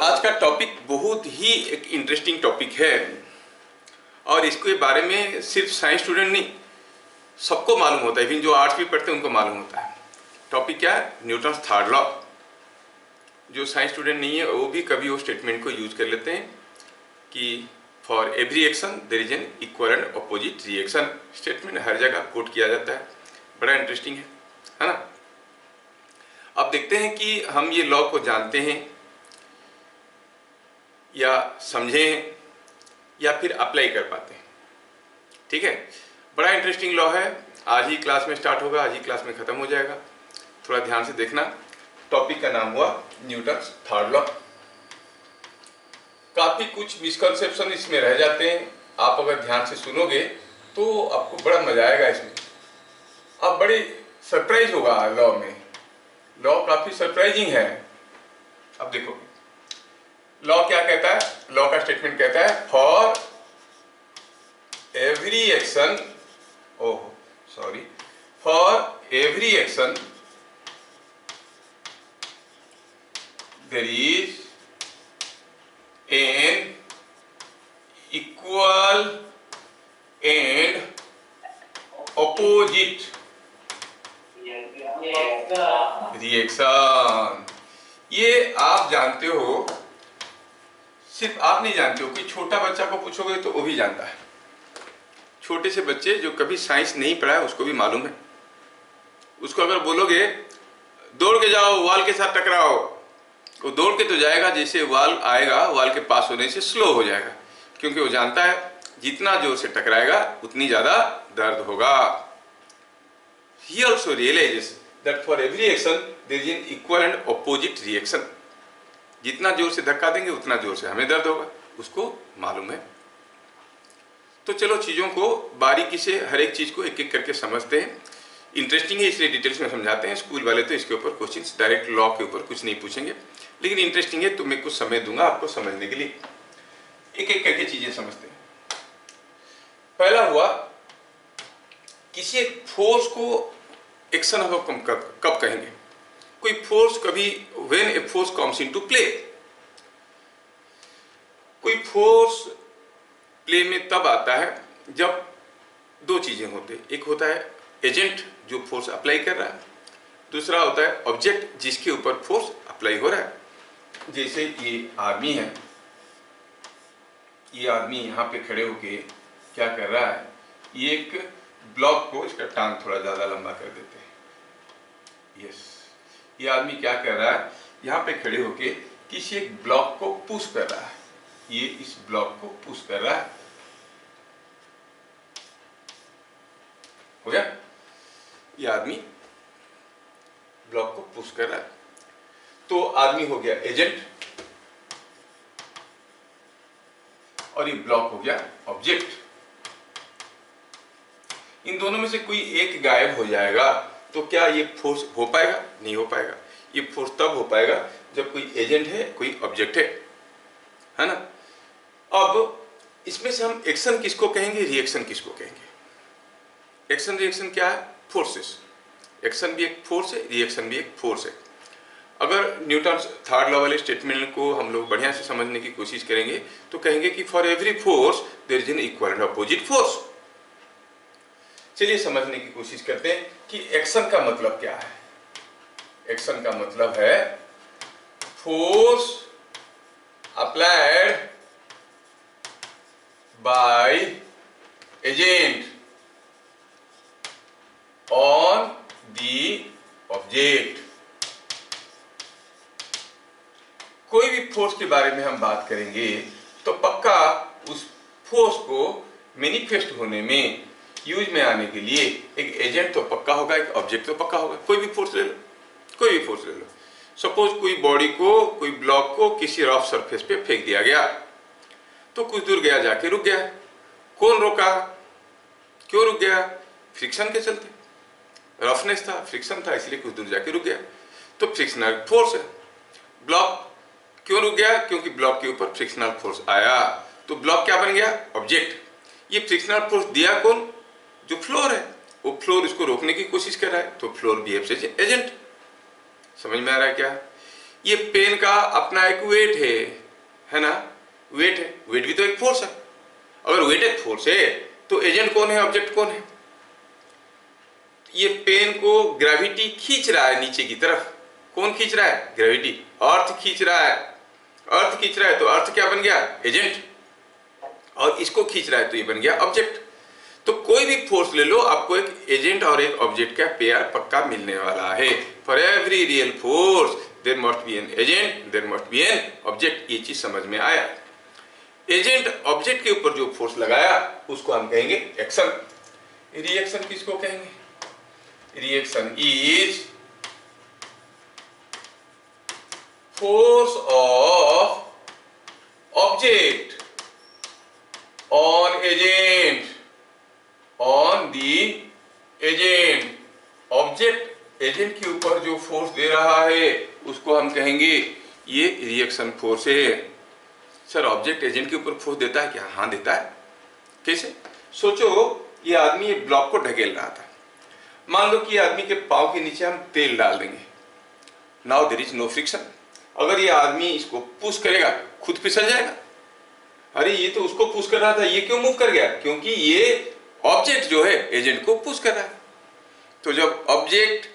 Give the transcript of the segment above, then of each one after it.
आज का टॉपिक बहुत ही एक इंटरेस्टिंग टॉपिक है और इसके बारे में सिर्फ साइंस स्टूडेंट नहीं, सबको मालूम होता है। इवन जो आर्ट्स भी पढ़ते हैं उनको मालूम होता है। टॉपिक क्या है? Newton's third law. जो साइंस स्टूडेंट नहीं है वो भी कभी वो स्टेटमेंट को यूज कर लेते हैं कि for every action there is an equal and opposite reaction. Statement हर जगह कोट किया जाता है, बड़ा इंटरेस्टिंग है ना। अब देखते हैं कि हम ये लॉ को जानते हैं या समझें या फिर अप्लाई कर पाते हैं। ठीक है, बड़ा इंटरेस्टिंग लॉ है। आज ही क्लास में स्टार्ट होगा, आज ही क्लास में खत्म हो जाएगा। थोड़ा ध्यान से देखना। टॉपिक का नाम हुआ न्यूटन्स थर्ड लॉ। काफी कुछ मिसकंसेप्शन इसमें रह जाते हैं। आप अगर ध्यान से सुनोगे तो आपको बड़ा मजा आएगा इसमें। आप बड़ी सरप्राइज होगा लॉ में। लॉ काफी सरप्राइजिंग है। अब देखो लॉ क्या कहता है। लॉ का स्टेटमेंट कहता है for every action, for every action there is an equal and opposite reaction. ये आप जानते हो, सिर्फ आप नहीं जानते हो, कोई छोटा बच्चा को पूछोगे तो वो भी जानता है। छोटे से बच्चे जो कभी साइंस नहीं पढ़ा है उसको भी मालूम है। उसको अगर बोलोगे दौड़ के जाओ, वाल के साथ टकराओ, वो दौड़ के तो जाएगा, जैसे वाल आएगा वाल के पास होने से स्लो हो जाएगा, क्योंकि वो जानता है जितना जोर से टकराएगा उतनी ज्यादा दर्द होगा। He also realizes that for every action there is an equal and opposite reaction. जितना जोर से धक्का देंगे उतना जोर से हमें दर्द होगा, उसको मालूम है। तो चलो चीज़ों को बारीकी से हर एक चीज़ को एक एक करके समझते हैं। इंटरेस्टिंग है इसलिए डिटेल्स में समझाते हैं। स्कूल वाले तो इसके ऊपर क्वेश्चंस डायरेक्ट लॉ के ऊपर कुछ नहीं पूछेंगे, लेकिन इंटरेस्टिंग है तो मैं कुछ समय दूंगा आपको समझने के लिए। एक एक करके चीज़ें समझते हैं। पहला हुआ, किसी एक फोर्स को एक्शन हम कब कहेंगे? कोई फोर्स कभी when a force comes into play. कोई फोर्स प्ले में तब आता है जब दो चीजें होते हैं। एक होता है एजेंट जो फोर्स अप्लाई कर रहा है, दूसरा होता है ऑब्जेक्ट जिसके ऊपर फोर्स अप्लाई हो रहा है। जैसे ये आदमी है, ये आदमी यहाँ पे खड़े होके क्या कर रहा है, ये एक ब्लॉक को, इसका टांग थोड़ा ज्यादा लंबा कर देते हैं। यस, ये आदमी क्या कर रहा है, यहाँ पे खड़े होके किसी एक ब्लॉक को पुश कर रहा है। ये इस ब्लॉक को पुश कर रहा है, हो गया। ये आदमी ब्लॉक को पुश कर रहा है, तो आदमी हो गया एजेंट और ये ब्लॉक हो गया ऑब्जेक्ट। इन दोनों में से कोई एक गायब हो जाएगा तो क्या ये फोर्स हो पाएगा? नहीं हो पाएगा। ये फोर्स तब हो पाएगा जब कोई एजेंट है, कोई ऑब्जेक्ट है ना। अब इसमें से हम एक्शन किसको कहेंगे, रिएक्शन किसको कहेंगे? एक्शन रिएक्शन क्या है? फोर्सेस। एक्शन भी एक फोर्स है, रिएक्शन भी एक फोर्स है। अगर न्यूटन्स थर्ड लॉ वाले स्टेटमेंट को हम लोग बढ़िया से समझने की कोशिश करेंगे तो कहेंगे कि for every force there is an equal and opposite force. चलिए समझने की कोशिश करते हैं कि एक्शन का मतलब क्या है। एक्शन का मतलब है force applied by agent on the object. कोई भी फोर्स के बारे में हम बात करेंगे तो पक्का उस फोर्स को मैनिफेस्ट होने में, यूज में आने के लिए एक एजेंट तो पक्का होगा, एक ऑब्जेक्ट तो पक्का होगा। कोई भी फोर्स ले लो, कोई भी फोर्स ले लो। सपोज कोई बॉडी को, कोई ब्लॉक को किसी रफ सरफेस पे फेंक दिया गया, तो कुछ दूर गया, जाके रुक गया। कौन रोका? क्यों रुक गया? फ्रिक्शन के चलते। रफनेस था, फ्रिक्शन था, इसलिए कुछ दूर जाके रुक गया। तो फ्रिक्शनल फोर्स है। ब्लॉक क्यों रुक गया? क्योंकि ब्लॉक के ऊपर फ्रिक्शनल फोर्स आया, तो ब्लॉक क्या बन गया? ऑब्जेक्ट। ये फ्रिक्शनल फोर्स दिया कौन? जो फ्लोर है, वो फ्लोर इसको रोकने की कोशिश कर रहा है, तो फ्लोर बिहेव्स एज एजेंट। समझ में आ रहा है क्या? ये पेन का अपना एक वेट है ना, वेट है, वेट भी तो एक फोर्स है। अगर वेट एक फोर्स है तो एजेंट कौन है, ऑब्जेक्ट कौन है? ये पेन को ग्रेविटी खींच रहा है नीचे की तरफ। कौन खींच रहा है? ग्रेविटी। अर्थ खींच रहा है, अर्थ खींच रहा है, तो अर्थ क्या बन गया? एजेंट। और इसको खींच रहा है तो ये बन गया ऑब्जेक्ट। तो कोई भी फोर्स ले लो, आपको एक एजेंट और एक ऑब्जेक्ट का पेयर पक्का मिलने वाला है। For every real force there must be an agent, there must be an object. ये चीज समझ में आया? एजेंट ऑब्जेक्ट के ऊपर जो फोर्स लगाया उसको हम कहेंगे एक्शन। रिएक्शन किसको कहेंगे? Reaction is force of object on agent, on the agent. Object agent के ऊपर जो फोर्स दे रहा है उसको हम कहेंगे ये रिएक्शन फोर्स है। सर ऑब्जेक्ट एजेंट के ऊपर फोर्स देता है क्या? हाँ देता है। कैसे? सोचो, ये आदमी एक ब्लॉक को ढकेल रहा था। मान लो कि ये आदमी के पांव के नीचे हम तेल डाल देंगे। Now there is no friction. अगर ये आदमी इसको पुश करेगा, खुद फिसल जाएगा। अरे ये तो उसको पुश कर रहा था, ये क्यों मूव कर गया? क्योंकि ये ऑब्जेक्ट जो है एजेंट को पुश कर रहा है। तो जब ऑब्जेक्ट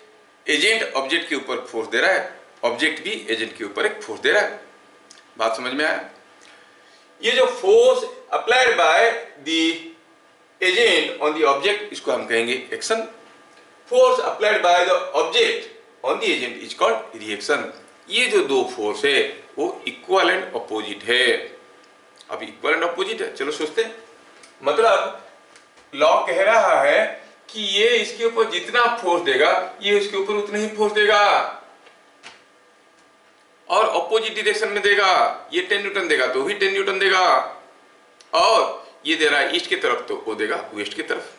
एजेंट ऑब्जेक्ट के ऊपर फोर्स दे रहा है, ऑब्जेक्ट भी एजेंट के ऊपर एक फोर्स दे रहा है। बात समझ में आया? ये जो force applied by the agent on the object, इसको हम कहेंगे action. Force applied by the object on the agent is called reaction. ये जो दो फोर्स है वो इक्वल एंड अपोजिट है। अब इक्वल एंड अपोजिट है, चलो सोचते हैं। मतलब लॉ कह रहा है कि ये इसके ऊपर जितना फोर्स देगा ये इसके ऊपर उतना ही फोर्स देगा, और अपोजिट डायरेक्शन में देगा। ये 10 न्यूटन देगा तो भी 10 न्यूटन देगा, और ये दे रहा है ईस्ट की तरफ तो वो देगा वेस्ट की तरफ।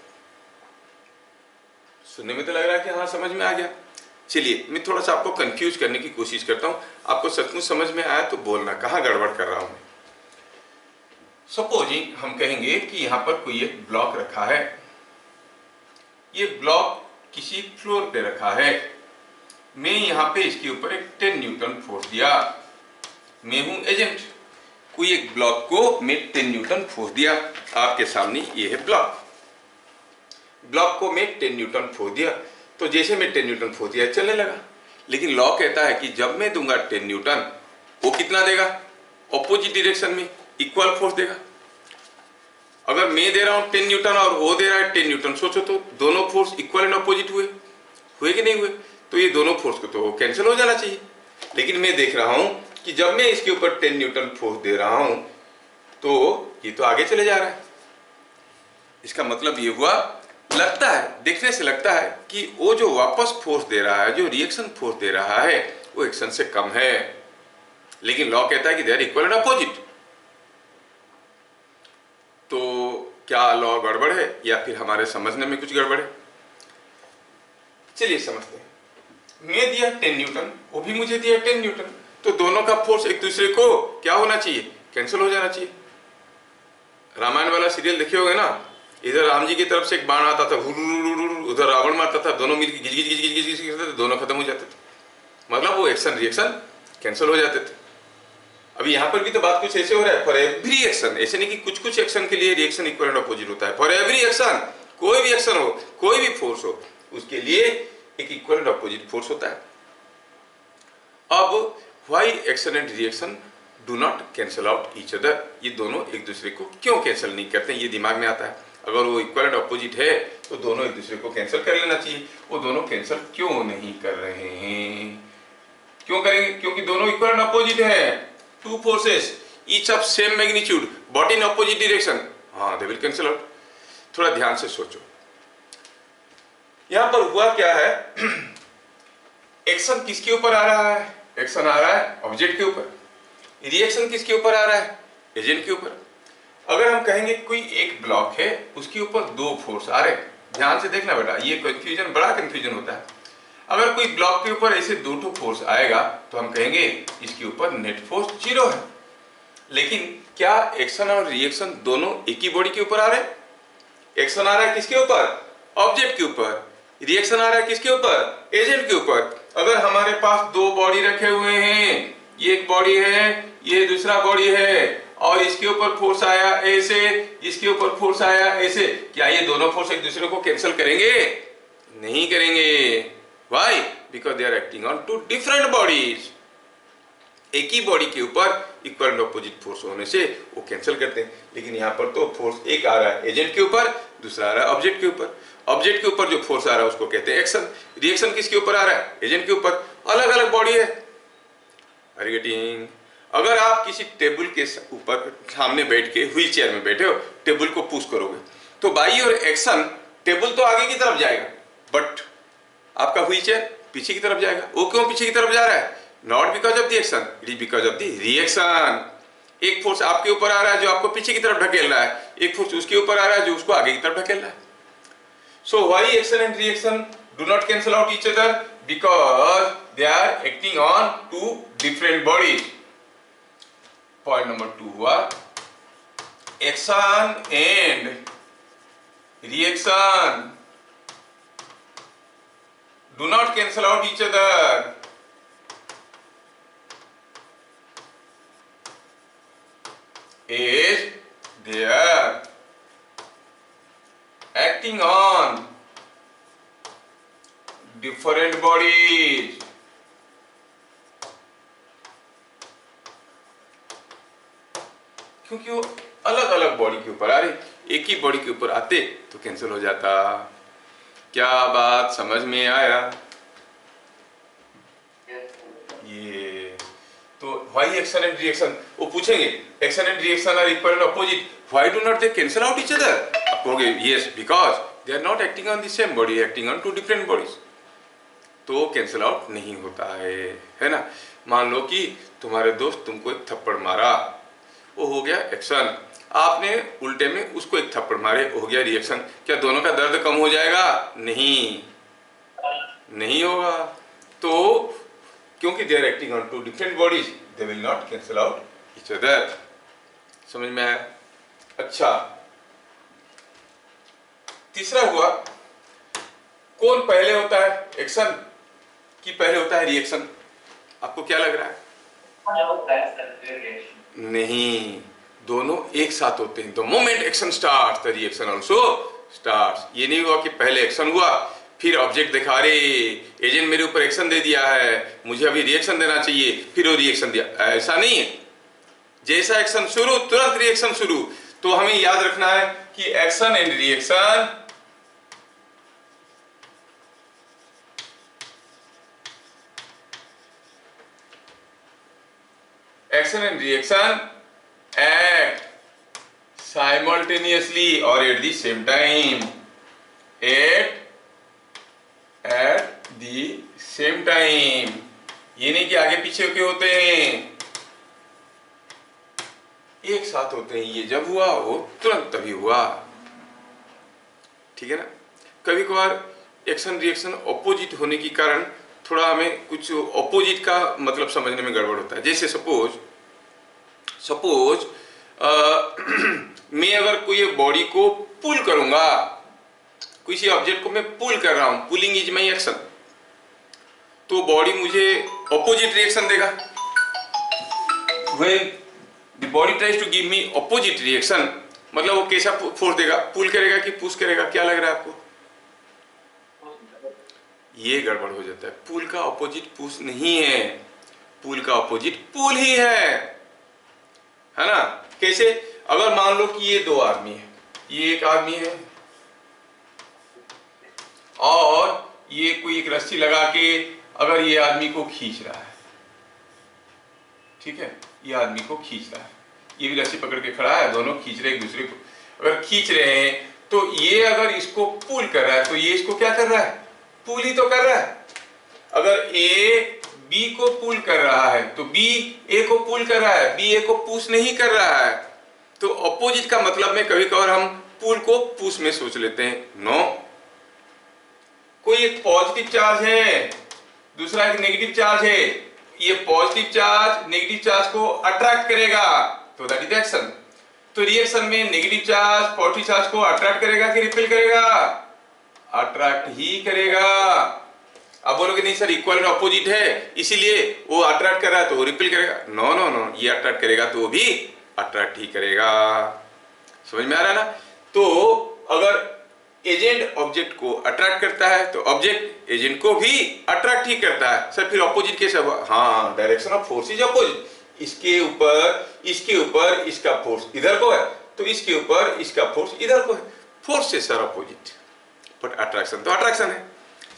सुनने में तो लग रहा है कि हाँ समझ में आ गया। चलिए मैं थोड़ा सा आपको कंफ्यूज करने की कोशिश करता हूं। आपको सचमुच समझ में आया तो बोलना, कहाँ गड़बड़ कर रहा हूं मैं। सपोजिंग हम कहेंगे कि यहां पर कोई एक ब्लॉक रखा है। ये ब्लॉक किसी फ्लोर पे रखा है। मैं यहां पे इसके ऊपर एक 10 न्यूटन फोर्स दिया। मैं हूं एजेंट। कोई एक ब्लॉक को मैं 10 न्यूटन फोर्स दिया। आपके सामने ये है ब्लॉक। ब्लॉक को मैं 10 न्यूटन फोर्स दिया, तो जैसे मैं 10 न्यूटन फोर्स दिया चलने लगा। लेकिन लॉ कहता है कि जब मैं दूंगा 10 न्यूटन, वो कितना देगा? ऑपोजिट डायरेक्शन में इक्वल फोर्स देगा। अगर मैं दे रहा हूं 10 न्यूटन और वो दे रहा है 10 न्यूटन, सोचो तो दोनों फोर्स इक्वल एंड अपोजिट हुए कि नहीं हुए? तो ये दोनों फोर्स को तो कैंसिल हो जाना चाहिए। लेकिन मैं देख रहा हूं कि जब मैं इसके ऊपर 10 न्यूटन फोर्स दे रहा हूं तो ये तो आगे चले जा रहा है। इसका मतलब ये हुआ, लगता है, देखने से लगता है कि वो जो वापस फोर्स दे रहा है, जो रिएक्शन फोर्स दे रहा है, वो एक्शन से कम है। लेकिन लॉ कहता है कि they are equal and opposite. तो क्या लॉ गड़बड़ है या फिर हमारे समझने में कुछ गड़बड़ है? चलिए समझते हैं। मैं दिया 10 न्यूटन, वो भी मुझे दिया 10 न्यूटन, तो दोनों का फोर्स एक दूसरे को क्या होना चाहिए? कैंसिल हो जाना चाहिए। रामायण वाला सीरियल देखे होंगे ना, इधर राम जी की तरफ से एक बाण आता था, उधर रावण मारता था, दोनों मिलकर गिज गिज गिज गिज गिज करते थे, दोनों खत्म हो जाते थे। मतलब वो एक्शन रिएक्शन कैंसिल हो जाते थे। अभी यहाँ पर भी तो बात कुछ ऐसे हो रहा है। फॉर एवरी एक्शन, ऐसे नहीं कि कुछ कुछ एक्शन के लिए रिएक्शन इक्वल एंड अपोजिट होता है। फॉर एवरी एक्शन, कोई भी एक्शन हो, कोई भी फोर्स हो, उसके लिए एक इक्वल एंड अपोजिट फोर्स होता है। अब why action and reaction do not cancel out each other? ये दोनों एक दूसरे को क्यों कैंसिल नहीं करते? ये दिमाग में आता है। अगर वो इक्वल एंड अपोजिट है तो दोनों एक दूसरे को कैंसिल कर लेना चाहिए। वो दोनों कैंसिल क्यों नहीं कर रहे हैं? क्यों करेंगे? क्योंकि दोनों इक्वल एंड अपोजिट है। Two forces, each of same magnitude, but in opposite direction. हाँ, they will cancel out. थोड़ा ध्यान से सोचो। यहां पर हुआ क्या है? एक्शन किसके ऊपर आ रहा है? एक्शन आ रहा है ऑब्जेक्ट के ऊपर। रिएक्शन किसके ऊपर आ रहा है? एजेंट के ऊपर। अगर हम कहेंगे कोई एक ब्लॉक है, उसके ऊपर दो फोर्स आ रहे, ध्यान से देखना बेटा, ये कंफ्यूजन, बड़ा कंफ्यूजन होता है। अगर कोई ब्लॉक के ऊपर ऐसे दो ठो फोर्स आएगा तो हम कहेंगे इसके ऊपर नेट फोर्स 0 है। लेकिन क्या एक्शन और रिएक्शन दोनों एक ही बॉडी के ऊपर आ रहे हैं? एक्शन आ रहा है किसके ऊपर? ऑब्जेक्ट के ऊपर। रिएक्शन आ रहा है किसके ऊपर? एजेंट के ऊपर। अगर हमारे पास दो बॉडी रखे हुए हैं, ये एक बॉडी है, ये दूसरा बॉडी है, और इसके ऊपर फोर्स आया ऐसे, इसके ऊपर फोर्स आया ऐसे, क्या ये दोनों फोर्स एक दूसरे को कैंसिल करेंगे? नहीं करेंगे। Why? Because they are acting on two different bodies. एक ही बॉडी के ऊपर इक्वल एंड ऑपोजिट फोर्स होने से वो कैंसिल करते हैं। लेकिन यहाँ पर तो फोर्स एक आ रहा है एजेंट के ऊपर, दूसरा आ रहा है ऑब्जेक्ट के ऊपर। ऑब्जेक्ट के ऊपर जो फोर्स आ रहा है उसको कहते हैं एक्शन। रिएक्शन किसके ऊपर आ रहा है? एजेंट के ऊपर। अलग अलग बॉडी है। Are you getting? अगर आप किसी टेबल के ऊपर सामने बैठ के व्हील चेयर में बैठे हो, टेबल को पुश करोगे तो बाई और एक्शन टेबल तो आगे की तरफ जाएगा, बट आपका व्हील चेयर पीछे की तरफ जाएगा। वो क्यों पीछे की तरफ जा रहा है? Not because of the action, it is because of the reaction. एक फोर्स आपके ऊपर आ रहा है जो आपको पीछे की तरफ ढकेल रहा है, एक फोर्स उसके ऊपर आ रहा है जो उसको आगे की तरफ ढकेल रहा है। So why action and reaction do not cancel out each other? Because they are acting on two different bodies. Point number 2 हुआ action and reaction do not cancel out each other. Is they are acting on different bodies. क्योंकि वो अलग अलग body के ऊपर आ रहे, एक ही बॉडी के ऊपर आते तो कैंसिल हो जाता। क्या बात समझ में आया? ये तो व्हाई एक्शन एंड रिएक्शन, वो पूछेंगे action and reaction are equal and opposite, why do not they cancel out each other? आप कहोगे yes because they are not acting on the same body, acting on two different bodies. तो cancel out नहीं होता है ना। मान लो कि तुम्हारे दोस्त तुमको एक थप्पड़ मारा, वो हो गया एक्शन। आपने उल्टे में उसको एक थप्पड़ मारे, हो गया रिएक्शन। क्या दोनों का दर्द कम हो जाएगा? नहीं, नहीं होगा। तो क्योंकि they are acting on two different bodies, they will not cancel out each other. समझ में आया? अच्छा, तीसरा हुआ कौन पहले होता है, एक्शन कि पहले होता है रिएक्शन? आपको क्या लग रहा है? नहीं, दोनों एक साथ होते हैं। The moment action starts the reaction also starts. ये नहीं हुआ कि पहले एक्शन हुआ फिर ऑब्जेक्ट दिखा रहे, एजेंट मेरे ऊपर एक्शन दे दिया है, मुझे अभी रिएक्शन देना चाहिए, फिर वो रिएक्शन दिया। ऐसा नहीं है। जैसा एक्शन शुरू तुरंत रिएक्शन शुरू। तो हमें याद रखना है कि action and reaction action and reaction act simultaneously or at the same time. At the same time, ये नहीं कि आगे पीछे के होते हैं, एक साथ होते हैं। ये जब हुआ वो तुरंत तभी हुआ। ठीक है ना। कभी कभार एक्शन रिएक्शन ऑपोजिट होने के कारण थोड़ा हमें कुछ ऑपोजिट का मतलब समझने में गड़बड़ होता है। जैसे सपोज मैं अगर कोई बॉडी को पुल करूंगा, किसी ऑब्जेक्ट को मैं पुल कर रहा हूं, पुलिंग इज माई एक्शन, तो बॉडी मुझे ऑपोजिट रिएक्शन देगा। When the body tries to give me opposite reaction, मतलब वो कैसा फोर्स देगा, पुल करेगा कि पुश करेगा? क्या लग रहा है आपको? ये गड़बड़ हो जाता है। पुल का ऑपोजिट पुश नहीं है, पुल का ऑपोजिट पुल ही है ना। कैसे? अगर मान लो कि ये दो आदमी है, ये एक आदमी है और ये कोई एक रस्सी लगा के अगर ये आदमी को खींच रहा है, ठीक है, ये आदमी को खींच रहा है, ये भी रस्सी पकड़ के खड़ा है, दोनों खींच रहे एक दूसरे को। अगर खींच रहे हैं तो ये अगर इसको पुल कर रहा है तो ये इसको क्या कर रहा है? पुल ही तो कर रहा है। अगर ए बी को पुल कर रहा है तो बी ए को पुल कर रहा है, बी ए को पुश नहीं कर रहा है। तो ऑपोजिट का मतलब में कभी कभार हम पुल को पुश में सोच लेते हैं। नो, कोई एक पॉजिटिव चार्ज है, दूसरा एक नेगेटिव चार्ज है, ये पॉजिटिव चार्ज नेगेटिव चार्ज को अट्रैक्ट करेगा, तो दैट इज एक्शन। तो रिएक्शन में नेगेटिव चार्ज पॉजिटिव चार्ज को अट्रैक्ट करेगा कि रिपेल करेगा? अट्रैक्ट ही करेगा। आप बोलोगे नहीं सर इक्वल एंड अपोजिट है इसीलिए वो अट्रैक्ट कर रहा है तो वो रिपेल करेगा, नो नो नो, ये अट्रैक्ट करेगा तो वो भी अट्रैक्ट ही करेगा। समझ में आ रहा है ना? तो अगर एजेंट ऑब्जेक्ट को अट्रैक्ट करता है तो ऑब्जेक्ट एजेंट को भी अट्रैक्ट ही करता है। सर फिर अपोजिट कैसे हुआ? हाँ, direction of force is opposite. इसके ऊपर इसका फोर्स इधर को है तो इसके ऊपर इसका फोर्स इधर को है। फोर्स से सर अपोजिट, बट अट्रैक्शन तो अट्रैक्शन है।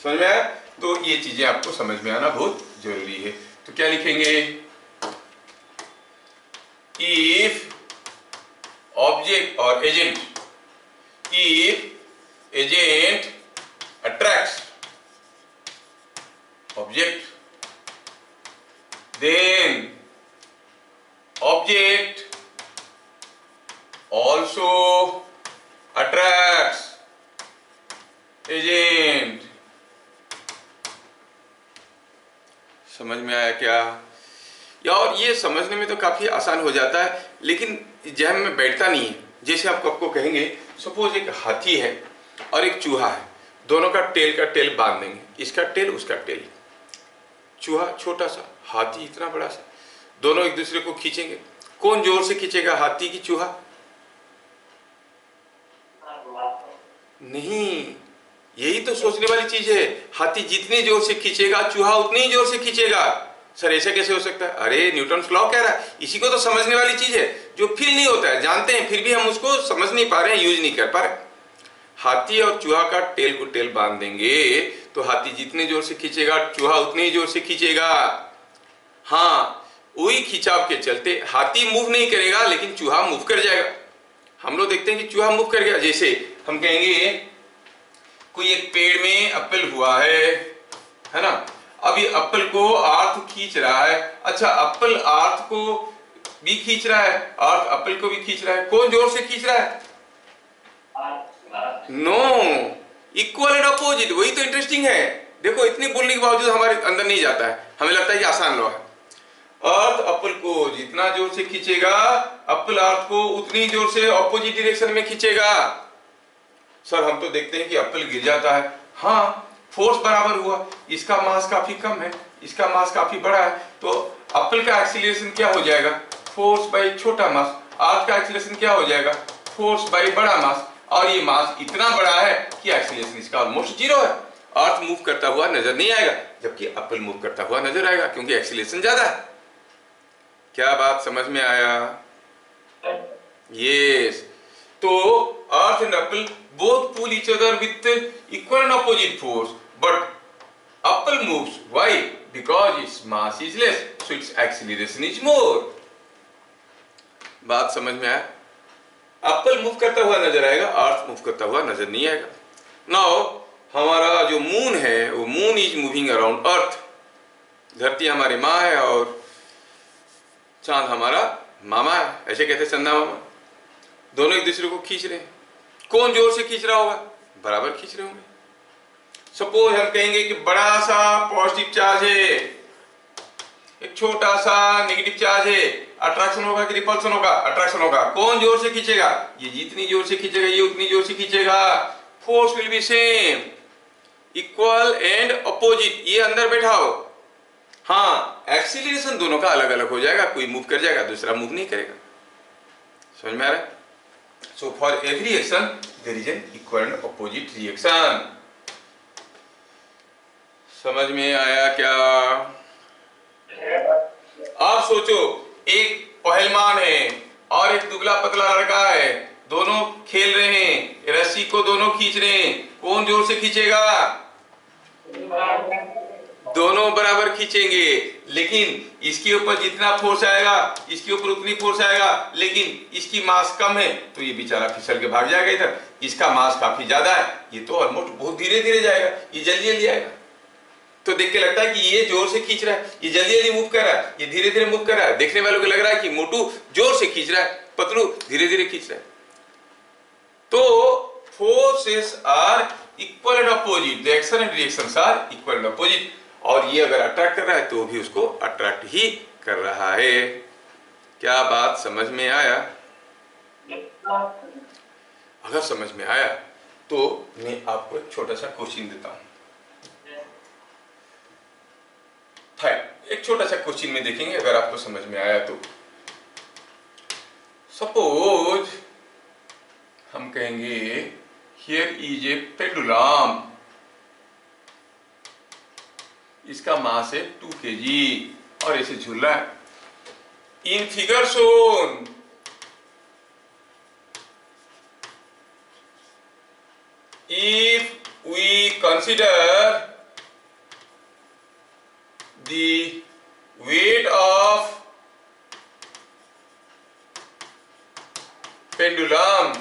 समझ में आया? तो ये चीजें आपको समझ में आना बहुत जरूरी है। तो क्या लिखेंगे? इफ ऑब्जेक्ट और agent, if agent attracts object, then object also attracts agent। समझ में आया क्या? और ये समझने में तो काफी आसान हो जाता है लेकिन जहन में बैठता नहीं है। जैसे आपको कहेंगे सपोज एक हाथी है और एक चूहा है, दोनों का टेल बांध देंगे, इसका टेल उसका टेल। चूहा छोटा सा, हाथी इतना बड़ा सा, दोनों एक दूसरे को खींचेंगे, कौन जोर से खींचेगा, हाथी की चूहा? नहीं, यही तो सोचने वाली चीज है। हाथी जितनी जोर से खींचेगा चूहा उतनी ही जोर से खींचेगा। सर ऐसा कैसे हो सकता है? अरे न्यूटन लॉ कह रहा है। इसी को तो समझने वाली चीज है, जो फील नहीं होता है, जानते हैं फिर भी हम उसको समझ नहीं पा रहे हैं, यूज नहीं कर पा रहे। हाथी और चूहा का टेल को टेल बांध देंगे तो हाथी जितने जोर से खींचेगा चूहा उतने ही जोर से खींचेगा। हाँ, वही खिंचाव के चलते हाथी मूव नहीं करेगा लेकिन चूहा मूव कर जाएगा। हम लोग देखते हैं कि चूहा मूव कर गया। जैसे हम कहेंगे कोई एक पेड़ में एप्पल हुआ है ना, अब ये एप्पल को अर्थ खींच रहा है। अच्छा, एप्पल अर्थ को भी खींच रहा है, अर्थ एप्पल को भी खींच रहा है, कौन जोर से खींच रहा है? No, equal and opposite. वही तो इंटरेस्टिंग है। देखो इतनी बोलने के बावजूद हमारे अंदर नहीं जाता है, हमें लगता है कि आसान लॉ है। अर्थ एप्पल को जितना जोर से खींचेगा एप्पल अर्थ को उतनी जोर से अपोजिट डायरेक्शन में खींचेगा। सर हम तो देखते हैं कि एप्पल गिर जाता है। हाँ, फोर्स बराबर हुआ, इसका मास काफी कम है, इसका मास काफी बड़ा है, तो एप्पल का एक्सीलरेशन क्या हो जाएगा? फोर्स बाई छोटा मास। अर्थ का एक्सीलरेशन क्या हो जाएगा? फोर्स बाई बड़ा मास। और ये मास इतना बड़ा है कि एक्सीलरेशन इसका ऑलमोस्ट जीरो है। अर्थ मूव करता हुआ नजर नहीं आएगा जबकि एप्पल मूव करता हुआ नजर आएगा क्योंकि एक्सीलरेशन ज्यादा है। क्या बात समझ में आया? यस। तो earth and Apple both pull each other with equal and opposite force, but apple moves. Why? Because its mass is less, so its acceleration is more. बात समझ में आया? एप्पल मूव करता हुआ नजर आएगा, अर्थ मूव करता हुआ नजर नहीं आएगा। नाउ हमारा जो मून है वो मून इज मूविंग अराउंड अर्थ। धरती हमारी माँ है और चांद हमारा मामा है, ऐसे कहते चंदा मामा। दोनों एक दूसरे को खींच रहे हैं, कौन जोर से खींच रहा होगा? बराबर खींच रहे होंगे। सपोज हम कहेंगे कि बड़ा सा पॉजिटिव चार्ज है, एक छोटा सा नेगेटिव चार्ज है, अट्रैक्शन होगा कि रिपल्शन होगा? अट्रैक्शन होगा। कौन जोर से खींचेगा? ये जितनी जोर से खींचेगा ये उतनी जोर से खींचेगा। Force will be same, equal and opposite. ये अंदर बैठाओ। हाँ, एक्सीलरेशन दोनों का अलग अलग हो जाएगा, कोई मूव कर जाएगा दूसरा मूव नहीं करेगा। समझ में आ रहा है? So for every action there is an equal and opposite reaction. समझ में आया क्या? आप सोचो, एक पहलवान है और एक दुबला पतला लड़का है, दोनों खेल रहे हैं, रस्सी को दोनों खींच रहे हैं, कौन जोर से खींचेगा? दोनों बराबर खींचेंगे, लेकिन इसके ऊपर जितना फोर्स आएगा इसके ऊपर उतनी फोर्स आएगा, लेकिन इसकी मास कम है तो ये बेचारा फिसल के भाग जाएगा इधर। इसका मास काफी ज्यादा है, ये तो ऑलमोस्ट बहुत धीरे धीरे जाएगा, ये जल्दी जल्दी आएगा। तो देख के लगता है कि ये जोर से खींच रहा है, ये जल्दी जल्दी मूव कर रहा है, ये धीरे धीरे मूव कर रहा है। देखने वालों को लग रहा है कि मोटू जोर से खींच रहा है, पतलू धीरे धीरे खींच रहा है। तो forces are equal and opposite, the action and reactions are equal and opposite. और ये अगर अट्रैक्ट कर रहा है तो भी उसको अट्रैक्ट ही कर रहा है। क्या बात समझ में आया? अगर समझ में आया तो मैं आपको एक छोटा सा क्वेश्चन देता हूं। फाइन। एक छोटा सा क्वेश्चन में देखेंगे, अगर आपको समझ में आया तो। सपोज हम कहेंगे हियर इज ए पेंडुलम, इसका मास है 2 kg और ऐसे झूल रहा है। In figure shown if we consider the weight of pendulum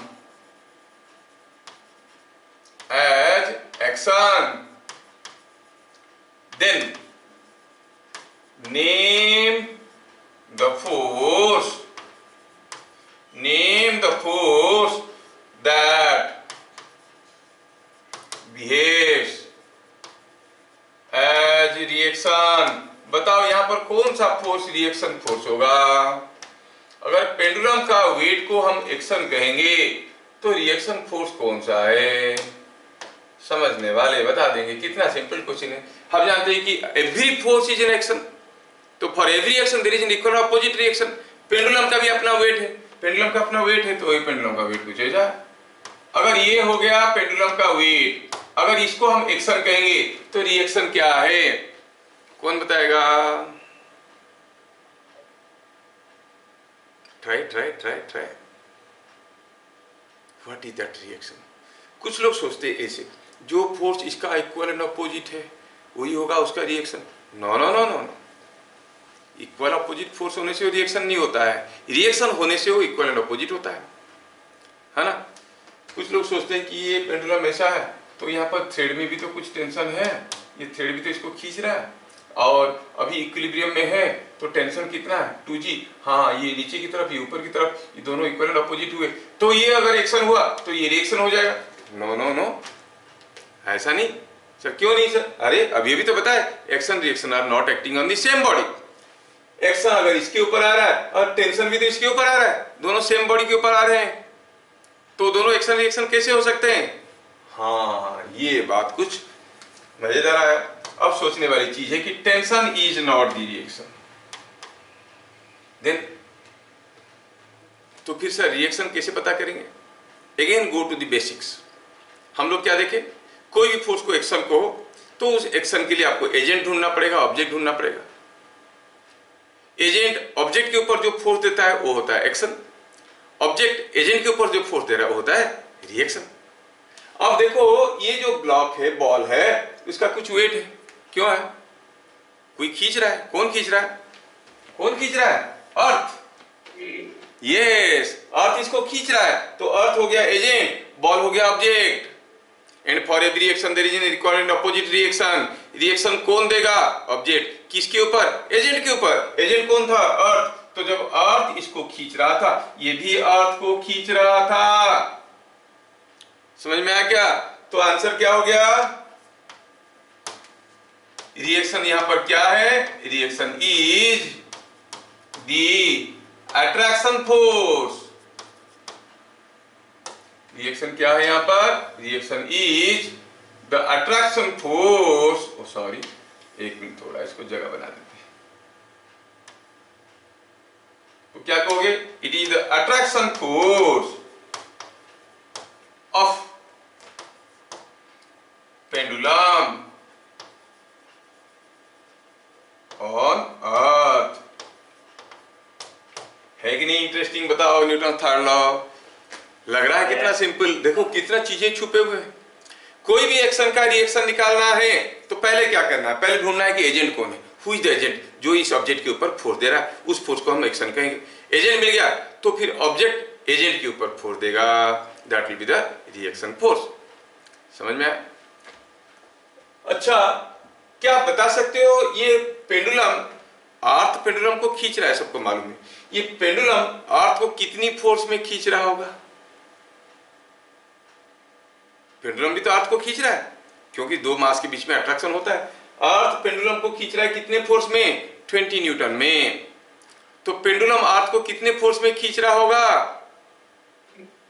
as action, then name the force that behaves as reaction। बताओ यहां पर कौन सा फोर्स रिएक्शन फोर्स होगा? अगर पेंडुलम का वेट को हम एक्शन कहेंगे तो रिएक्शन फोर्स कौन सा है? समझने वाले बता देंगे। कितना सिंपल क्वेश्चन है। हम जानते हैं कि every force is an action, तो for every action there is an equal opposite reaction. Pendulum का भी अपना वेट है, पेंडुलम का अपना वेट है, तो वही पेंडुलम का वेट पूछेगा। अगर ये हो गया पेंडुलम का वेट, अगर इसको हम एक्शन कहेंगे तो रिएक्शन क्या है? कौन बताएगा? Try. What is that reaction? कुछ लोग सोचते हैं ऐसे, जो फोर्स इसका इक्वल एंड अपोजिट है वही होगा उसका reaction. No, equal opposite force होने से वो रिएक्शन नहीं होता है, रिएक्शन होने से वो इक्वल एंड अपोजिट होता है ना। कुछ लोग सोचते हैं कि ये पेंडुलम ऐसा है तो यहाँ पर थ्रेड में भी तो कुछ टेंशन है, ये थ्रेड भी तो इसको खींच रहा है और अभी इक्विलिब्रियम में है, तो टेंशन कितना है 2G। हाँ, ये नीचे की तरफ, ये ऊपर की तरफ, ये दोनों इक्वल एंड अपोजिट हुए, तो ये अगर एक्शन हुआ तो ये रिएक्शन हो जाएगा। नो, ऐसा नहीं सर। क्यों नहीं सर? अरे अभी भी तो बताए, action reaction are not acting on the same body. Action अगर इसके ऊपर आ रहा है और टेंशन भी तो इसके ऊपर आ रहा है, दोनों सेम बॉडी के ऊपर आ रहे हैं, तो दोनों एक्शन रिएक्शन कैसे हो सकते हैं? हाँ, ये बात कुछ मजेदार है। अब सोचने वाली चीज है कि tension is not the reaction, then तो फिर सर रिएक्शन कैसे पता करेंगे? Again go to the basics. हम लोग क्या देखें, कोई भी फोर्स को एक्शन को तो उस एक्शन के लिए आपको एजेंट ढूंढना पड़ेगा, ऑब्जेक्ट ढूंढना पड़ेगा। एजेंट ऑब्जेक्ट के ऊपर जो फोर्स देता है वो होता है एक्शन, ऑब्जेक्ट एजेंट के ऊपर जो फोर्स दे रहा है वो होता है रिएक्शन। अब देखो ये जो ब्लॉक है, बॉल है, इसका कुछ वेट है, क्यों है? कोई खींच रहा है। कौन खींच रहा है? कौन खींच रहा है? अर्थ। यस, अर्थ इसको खींच रहा है, तो अर्थ हो गया एजेंट, बॉल हो गया object. And for every reaction there is an equal and opposite reaction. Reaction कौन देगा? ऑब्जेक्ट। किसके ऊपर? एजेंट के ऊपर। एजेंट कौन था? अर्थ। तो जब अर्थ इसको खींच रहा था, ये भी अर्थ को खींच रहा था। समझ में आया क्या? तो आंसर क्या हो गया? रिएक्शन यहां पर क्या है? Reaction is the attraction force. Reaction क्या है यहां पर? Reaction is the attraction force. Oh sorry, एक मिनट, थोड़ा इसको जगह बना देते हैं। तो क्या कहोगे? It is the attraction force of pendulum on earth. है कि नहीं इंटरेस्टिंग? बताओ, न्यूटन थर्ड लॉ। लग रहा है कितना सिंपल। देखो कितना चीजें छुपे हुए हैं। कोई भी एक्शन का रिएक्शन निकालना है तो पहले क्या करना है? पहले ढूंढना है कि एजेंट कौन है, हु इज द एजेंट, जो इस ऑब्जेक्ट के ऊपर फोर्स दे रहा है, उस फोर्स को हम एक्शन कहेंगे। एजेंट मिल गया तो फिर ऑब्जेक्ट एजेंट के ऊपर फोर्स देगा, that will be the reaction force. समझ में आया? अच्छा, क्या आप बता सकते हो ये पेंडुलम अर्थ पेंडुलम को खींच रहा है, सबको मालूम है। ये पेंडुलम अर्थ को कितनी फोर्स में खींच रहा होगा? पेंडुलम भी तो अर्थ को खींच रहा है, क्योंकि दो मास के बीच में अट्रैक्शन होता है। अर्थ पेंडुलम को खींच रहा है कितने फोर्स में? 20 न्यूटन में। तो पेंडुलम अर्थ को कितने फोर्स में खींच रहा होगा?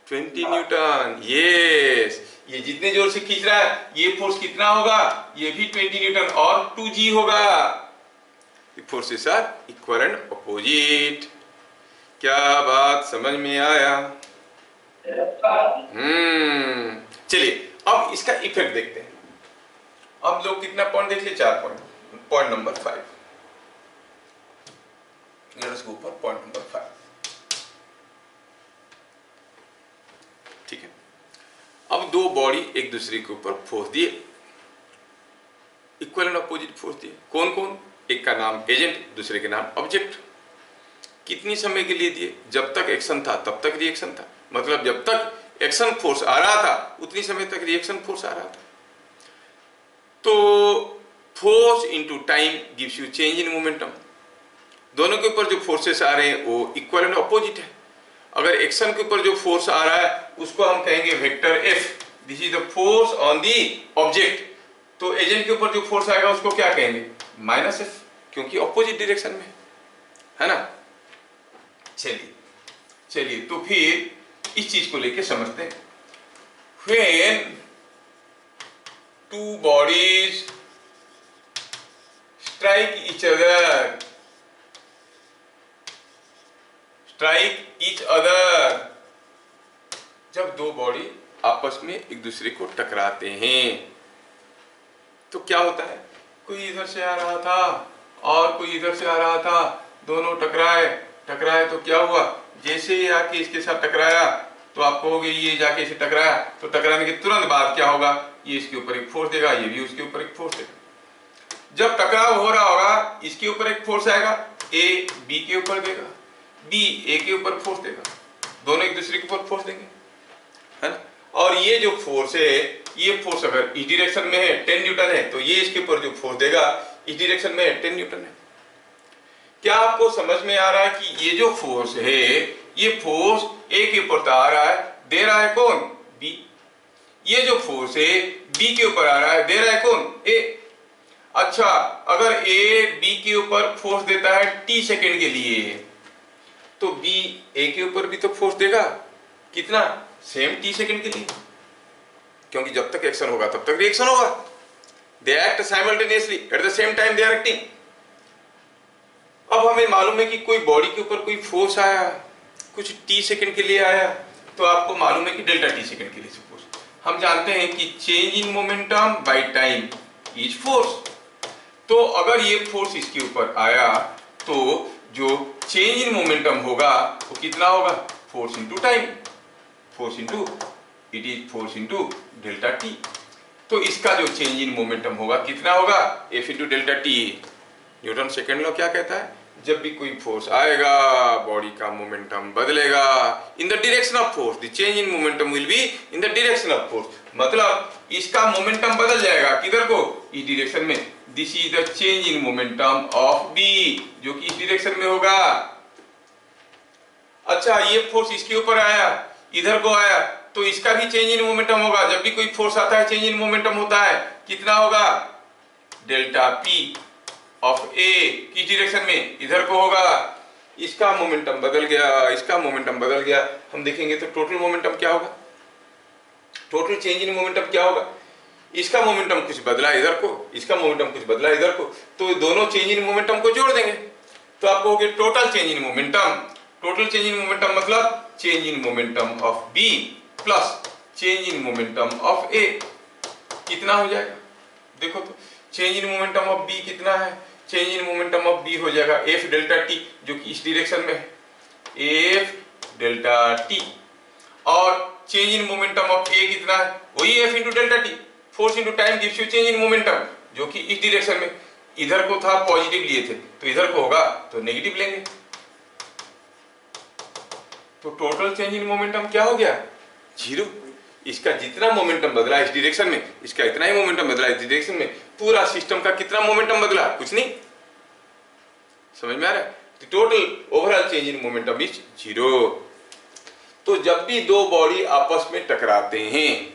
20 न्यूटन। यस, ये जितने जोर से खींच रहा है ये फोर्स कितना होगा? ये भी 20 न्यूटन और 2G होगा। The forces are equal and opposite. क्या बात समझ में आया? चलिए अब इसका इफेक्ट देखते हैं। अब लोग कितना पॉइंट देख लिए? 4 point. Point number 5, let us go for point number 5। ठीक है, अब दो बॉडी एक दूसरे के ऊपर फोर्स दिए, इक्वल एंड अपोजिट फोर्स दिए। कौन कौन? एक का नाम एजेंट, दूसरे के नाम ऑब्जेक्ट। कितनी समय के लिए दिए? जब तक एक्शन था तब तक रिएक्शन था, मतलब जब तक एक्शन फोर्स आ रहा था उतनी समय तक रिएक्शन फोर्स आ रहा था। तो force into time gives you change in momentum. दोनों के ऊपर जो फोर्सेस आ रहे हैं वो इक्वल एंड अपोजिट है। अगर एक्शन के ऊपर जो फोर्स आ रहा है उसको हम कहेंगे vector F, this is the force on the object. तो एजेंट के ऊपर जो फोर्स आएगा उसको क्या कहेंगे? माइनस एफ, क्योंकि अपोजिट डायरेक्शन में है ना। चलिए तो फिर इस चीज को लेके समझते हैं। When two bodies strike each other, जब दो बॉडी आपस में एक दूसरे को टकराते हैं तो क्या होता है? कोई इधर से आ रहा था और कोई इधर से आ रहा था, दोनों टकराए तो क्या हुआ? जैसे ये आके इसके साथ टकराया तो आप कहोगे ये जाके इसे टकराया, तो टकराने के तुरंत बाद क्या होगा? ये इसके ऊपर एक फोर्स देगा, ये भी उसके ऊपर एक फोर्स देगा। जब टकराव हो रहा होगा इसके ऊपर एक फोर्स आएगा, ए बी के ऊपर देगा, बी ए के ऊपर फोर्स देगा, दोनों एक दूसरे के ऊपर फोर्स देंगे, है ना। और ये जो फोर्स है, ये फोर्स अगर इस डायरेक्शन में है 10 न्यूटन है, तो ये इसके ऊपर जो फोर्स देगा इस डायरेक्शन में है 10 न्यूटन है। क्या आपको समझ में आ रहा है कि ये जो फोर्स है, ये फोर्स ए के ऊपर आ रहा है, दे रहा है कौन? बी। ये जो फोर्स है बी के ऊपर आ रहा है, दे रहा है कौन? ए। अच्छा, अगर ए बी के ऊपर फोर्स देता है टी सेकेंड के लिए, तो बी ए के ऊपर भी तो फोर्स देगा, कितना? सेम टी सेकेंड के लिए, क्योंकि जब तक एक्शन होगा तब तक रिएक्शन होगा। They act simultaneously at the same time they are acting. अब हमें मालूम है कि कोई बॉडी के ऊपर कोई फोर्स आया, कुछ टी सेकेंड के लिए आया, तो आपको मालूम है कि डेल्टा टी सेकेंड के लिए फोर्स। हम जानते हैं कि change in momentum by time is force. तो अगर ये फोर्स इसके ऊपर आया तो जो चेंज इन मोमेंटम होगा वो कितना होगा? Force into time, force into it is force into delta T. तो इसका जो चेंज इन मोमेंटम होगा कितना होगा? F into delta T. Newton second law क्या कहता है? जब भी कोई फोर्स आएगा बॉडी का मोमेंटम बदलेगा in the direction of force, the change in momentum will be in the direction of force. मतलब इसका मोमेंटम बदल जाएगा, किधर को? इस डायरेक्शन में। This is the change in momentum of B, जो कि इस डायरेक्शन में होगा। अच्छा, ये फोर्स इसके ऊपर आया, इधर को आया, तो इसका भी चेंज इन मोमेंटम होगा। जब भी कोई फोर्स आता है चेंज इन मोमेंटम होता है, कितना होगा? डेल्टा पी ऑफ ए। किस डायरेक्शन में? इधर को होगा। इसका मोमेंटम बदल गया, इसका मोमेंटम बदल गया, हम देखेंगे तो टोटल मोमेंटम क्या होगा? टोटल चेंज इन मोमेंटम क्या होगा? इसका मोमेंटम कुछ बदला इधर को, इसका मोमेंटम कुछ बदला इधर को, तो दोनों चेंज इन मोमेंटम को जोड़ देंगे तो आप कहोगे total change in momentum. Total change in momentum मतलब change in momentum of B plus change in momentum of A. कितना हो जाएगा? देखो तो, change in momentum of B कितना है? Change in momentum of B हो जाएगा एफ डेल्टा टी, जो कि इस डायरेक्शन में है, एफ डेल्टा टी। और change in momentum of A कितना है? वही F into delta T. Force into time gives you change in momentum, जो कि इस डायरेक्शन में। इधर को था पॉजिटिव लिए थे, तो इधर को होगा तो नेगेटिव लेंगे। तो टोटल चेंज इन मोमेंटम क्या हो गया? 0। इसका जितना मोमेंटम बदला इस डायरेक्शन में, इसका इतना ही मोमेंटम बदला इस डायरेक्शन में। पूरा सिस्टम का कितना मोमेंटम बदला? कुछ नहीं। समझ में आ रहा है? Total overall change in momentum is 0। तो जब भी दो बॉडी आपस में टकराते हैं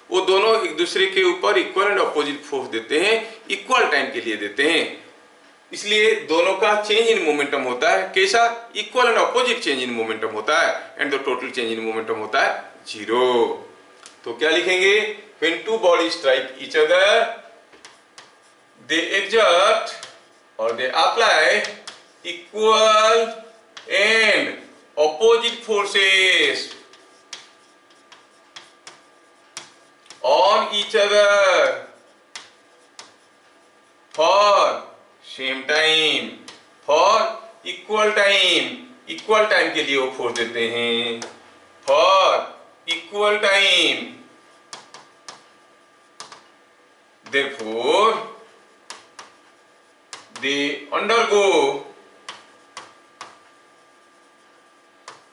वो दोनों एक दूसरे के ऊपर इक्वल एंड अपोजिट फोर्स देते हैं, इक्वल टाइम के लिए देते हैं, इसलिए दोनों का चेंज इन मोमेंटम होता है कैसा? Equal and opposite change in momentum होता है, and the total change in momentum होता है 0। तो क्या लिखेंगे? When two bodies strike each other, they exert or they apply equal and opposite forces on each other for same time, for equal time के लिए वो फोर्स देते हैं, for equal time. Therefore they undergo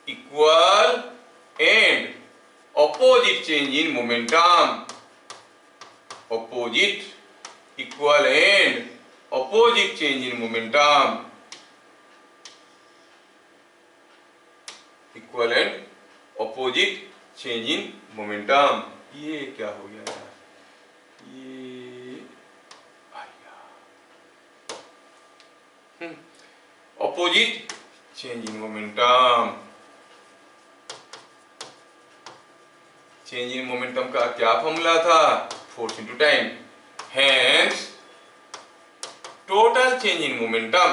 equal and opposite change in momentum. Opposite, equal and opposite change in momentum. Equal and opposite change in momentum. ये क्या हो गया यार? ये opposite change in momentum. Change in momentum का क्या formula था? Force into time. Hence total change in momentum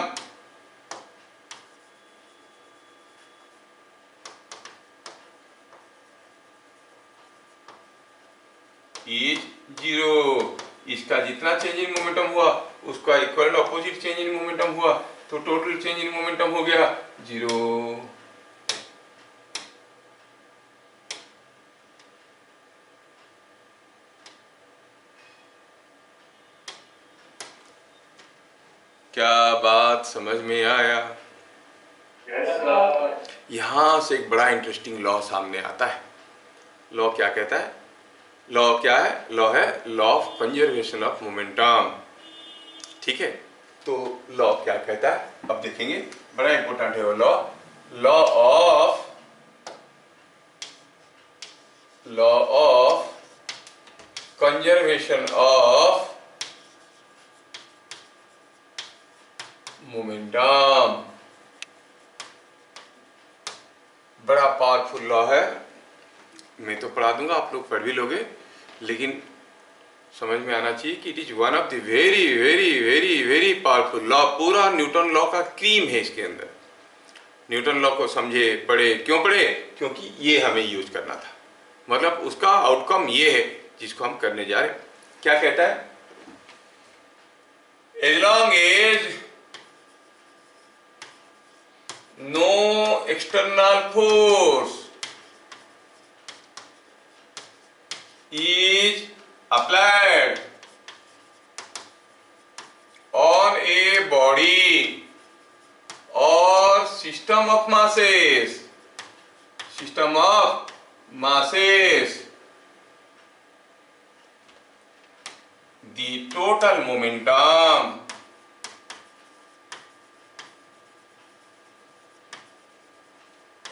is 0. इसका जितना चेंज इन मोमेंटम हुआ उसका equal opposite change in momentum हुआ, तो टोटल चेंज इन मोमेंटम हो गया 0. क्या बात समझ में आया? यहां से एक बड़ा इंटरेस्टिंग लॉ सामने आता है. लॉ क्या कहता है? लॉ क्या है? लॉ है law of conservation of momentum. ठीक है, तो लॉ क्या कहता है अब देखेंगे. बड़ा इंपॉर्टेंट है वो law. Law of conservation of momentum. बड़ा पावरफुल लॉ है. मैं तो पढ़ा दूंगा, आप लोग पढ़ भी लोगे, लेकिन समझ में आना चाहिए कि it is one of the very very very very powerful law. पूरा न्यूटन लॉ का क्रीम है इसके अंदर. न्यूटन लॉ को समझे, पढ़े. क्यों पढ़े? क्योंकि ये हमें यूज करना था. मतलब उसका आउटकम ये है जिसको हम करने जा रहे हैं. क्या कहता है? As long as no external force is applied on a body or system of masses, the total momentum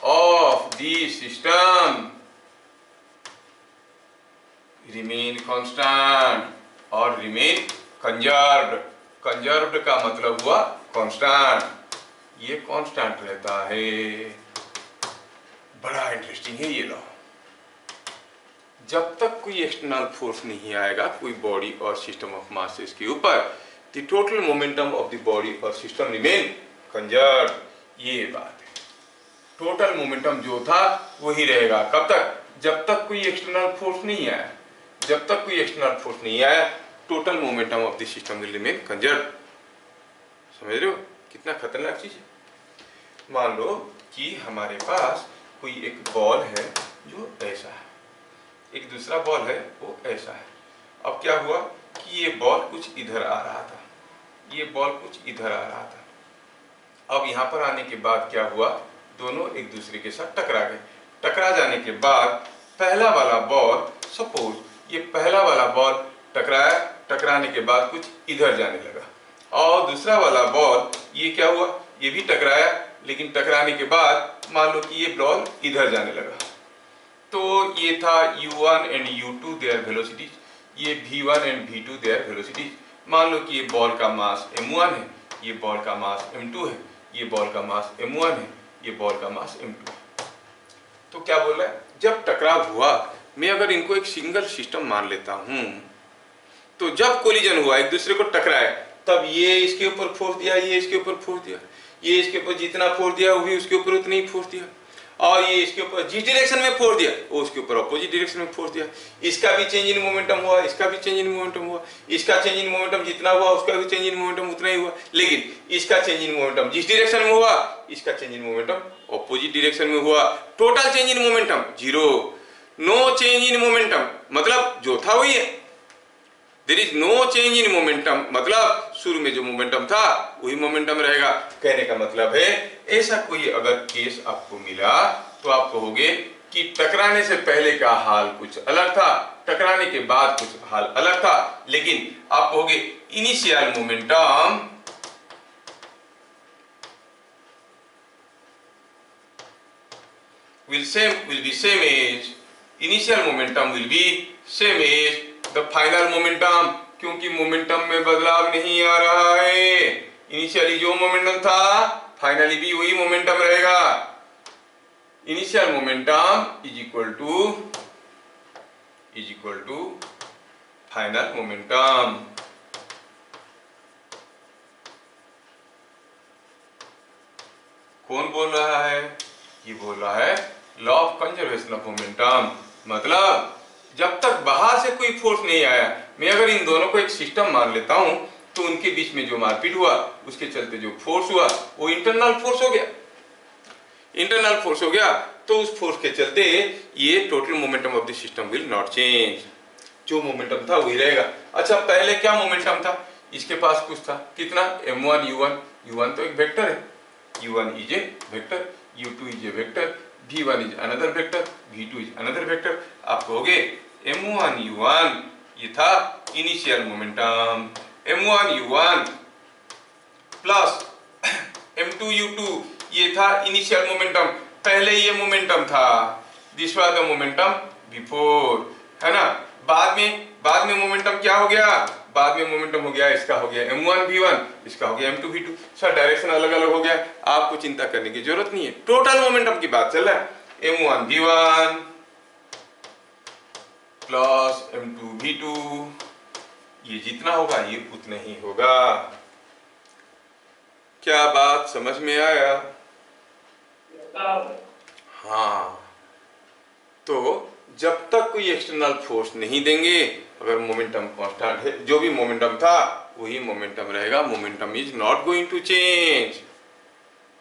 of the system remain constant or remain conserved. conserved का मतलब हुआ constant. ये constant रहता है. बड़ा इंटरेस्टिंग है ये लॉ. जब तक कोई एक्सटर्नल फोर्स नहीं आएगा कोई बॉडी और सिस्टम ऑफ मासेस के ऊपर, the total momentum of the body और सिस्टम रिमेन कंजर्व्ड. ये बात है. टोटल मोमेंटम जो था वही रहेगा. कब तक? जब तक कोई एक्सटर्नल फोर्स नहीं आया. जब तक कोई एक्सटर्नल फोर्स नहीं आया total momentum of the system will remain conserved. समझ रहे हो कितना खतरनाक चीज है? मान लो कि हमारे पास कोई एक बॉल है जो ऐसा है, एक दूसरा बॉल है वो ऐसा है. अब क्या हुआ कि ये बॉल कुछ इधर आ रहा था, ये बॉल कुछ इधर आ रहा था. अब यहाँ पर आने के बाद क्या हुआ? दोनों एक दूसरे के साथ टकरा गए. टकरा जाने के बाद पहला वाला बॉल, सपोज ये पहला वाला बॉल टकराया, टकराने के बाद कुछ इधर जाने लगा. और दूसरा वाला बॉल ये क्या हुआ? ये भी टकराया, लेकिन टकराने के बाद मान लो कि ये बॉल इधर जाने लगा. तो ये था u1 and u2 there velocities, ये v1 and v2 there velocities. मान लो कि ये बॉल का मास m1 है, ये बॉल का मास m2 है, ये बॉल का मास m1 है, ये बॉल का मास m2 है. तो क्या बोल रहा है? जब टकराव हुआ, मैं अगर इनको एक सिंगल सिस्टम मान लेता हूं, तो जब कोलिजन हुआ, एक दूसरे को टकराए, तब ये इसके ऊपर फोर्स दिया, ये इसके ऊपर फोर्स दिया, ये इसके ऊपर जितना फोर्स दिया वो भी उसके ऊपर उतना ही फोर्स दिया, और ये इसके ऊपर जिस डायरेक्शन में फोर्स दिया वो उसके ऊपर अपोजिट डायरेक्शन में फोर्स दिया। इसका भी चेंज इन मोमेंटम हुआ, इसका भी चेंज इन मोमेंटम हुआ, इसका चेंज इन मोमेंटम जितना हुआ उसका भी चेंज इन मोमेंटम उतना ही हुआ, लेकिन इसका चेंज इन मोमेंटम जिस डायरेक्शन में हुआ, इसका change in momentum opposite direction में हुआ। Total change in momentum zero, no change in momentum मतलब जो था वही है। There is no change in momentum मतलब शुरू में जो मोमेंटम था वही मोमेंटम रहेगा। कहने का मतलब है ऐसा कोई अगर केस आपको मिला तो आप कहोगे कि टकराने से पहले का हाल कुछ अलग था, टकराने के बाद कुछ हाल अलग था, लेकिन आप कहोगे initial momentum will be same as initial momentum will be same as the final momentum, क्योंकि मोमेंटम में बदलाव नहीं आ रहा है। इनिशियली जो मोमेंटम था फाइनली भी वही मोमेंटम रहेगा। Initial momentum is equal to final momentum. कौन बोल रहा है? ये बोल रहा है law of conservation of momentum. मतलब जब तक बाहर से कोई फोर्स नहीं आया, मैं अगर इन दोनों को एक सिस्टम मान लेता हूं तो उनके बीच में जो मारपीट हुआ उसके चलते जो फोर्स हुआ वो इंटरनल फोर्स हो गया। इंटरनल फोर्स हो गया तो उस फोर्स के चलते ये total momentum of the system will not change, जो मोमेंटम था वही रहेगा। अच्छा, पहले क्या मोमेंटम था? इसके पास कुछ था, कितना? m1 u1, u1 तो एक वेक्टर है, u1 is a vector, u2 is a vector, v1 is another vector, v2 is another vector. आप कहोगे m1 u1 ये था initial momentum, m1 u1 plus m2 u2 ये था इनिशियल मोमेंटम, पहले ये मोमेंटम था, this was the momentum before, है ना। बाद में मोमेंटम क्या हो गया? बाद में मोमेंटम हो गया, इसका हो गया m1 v1, इसका हो गया m2 v2, सर डायरेक्शन अलग अलग हो गया, आपको चिंता करने की जरूरत नहीं है, टोटल मोमेंटम की बात चल रहा है। m1 v1 plus m2 v2, ये जितना होगा ये उतना ही होगा। क्या बात समझ में आया? हाँ, तो जब तक कोई एक्सटर्नल फोर्स नहीं देंगे, अगर मोमेंटम कांस्टेंट है, जो भी मोमेंटम था वही मोमेंटम रहेगा, momentum is not going to change.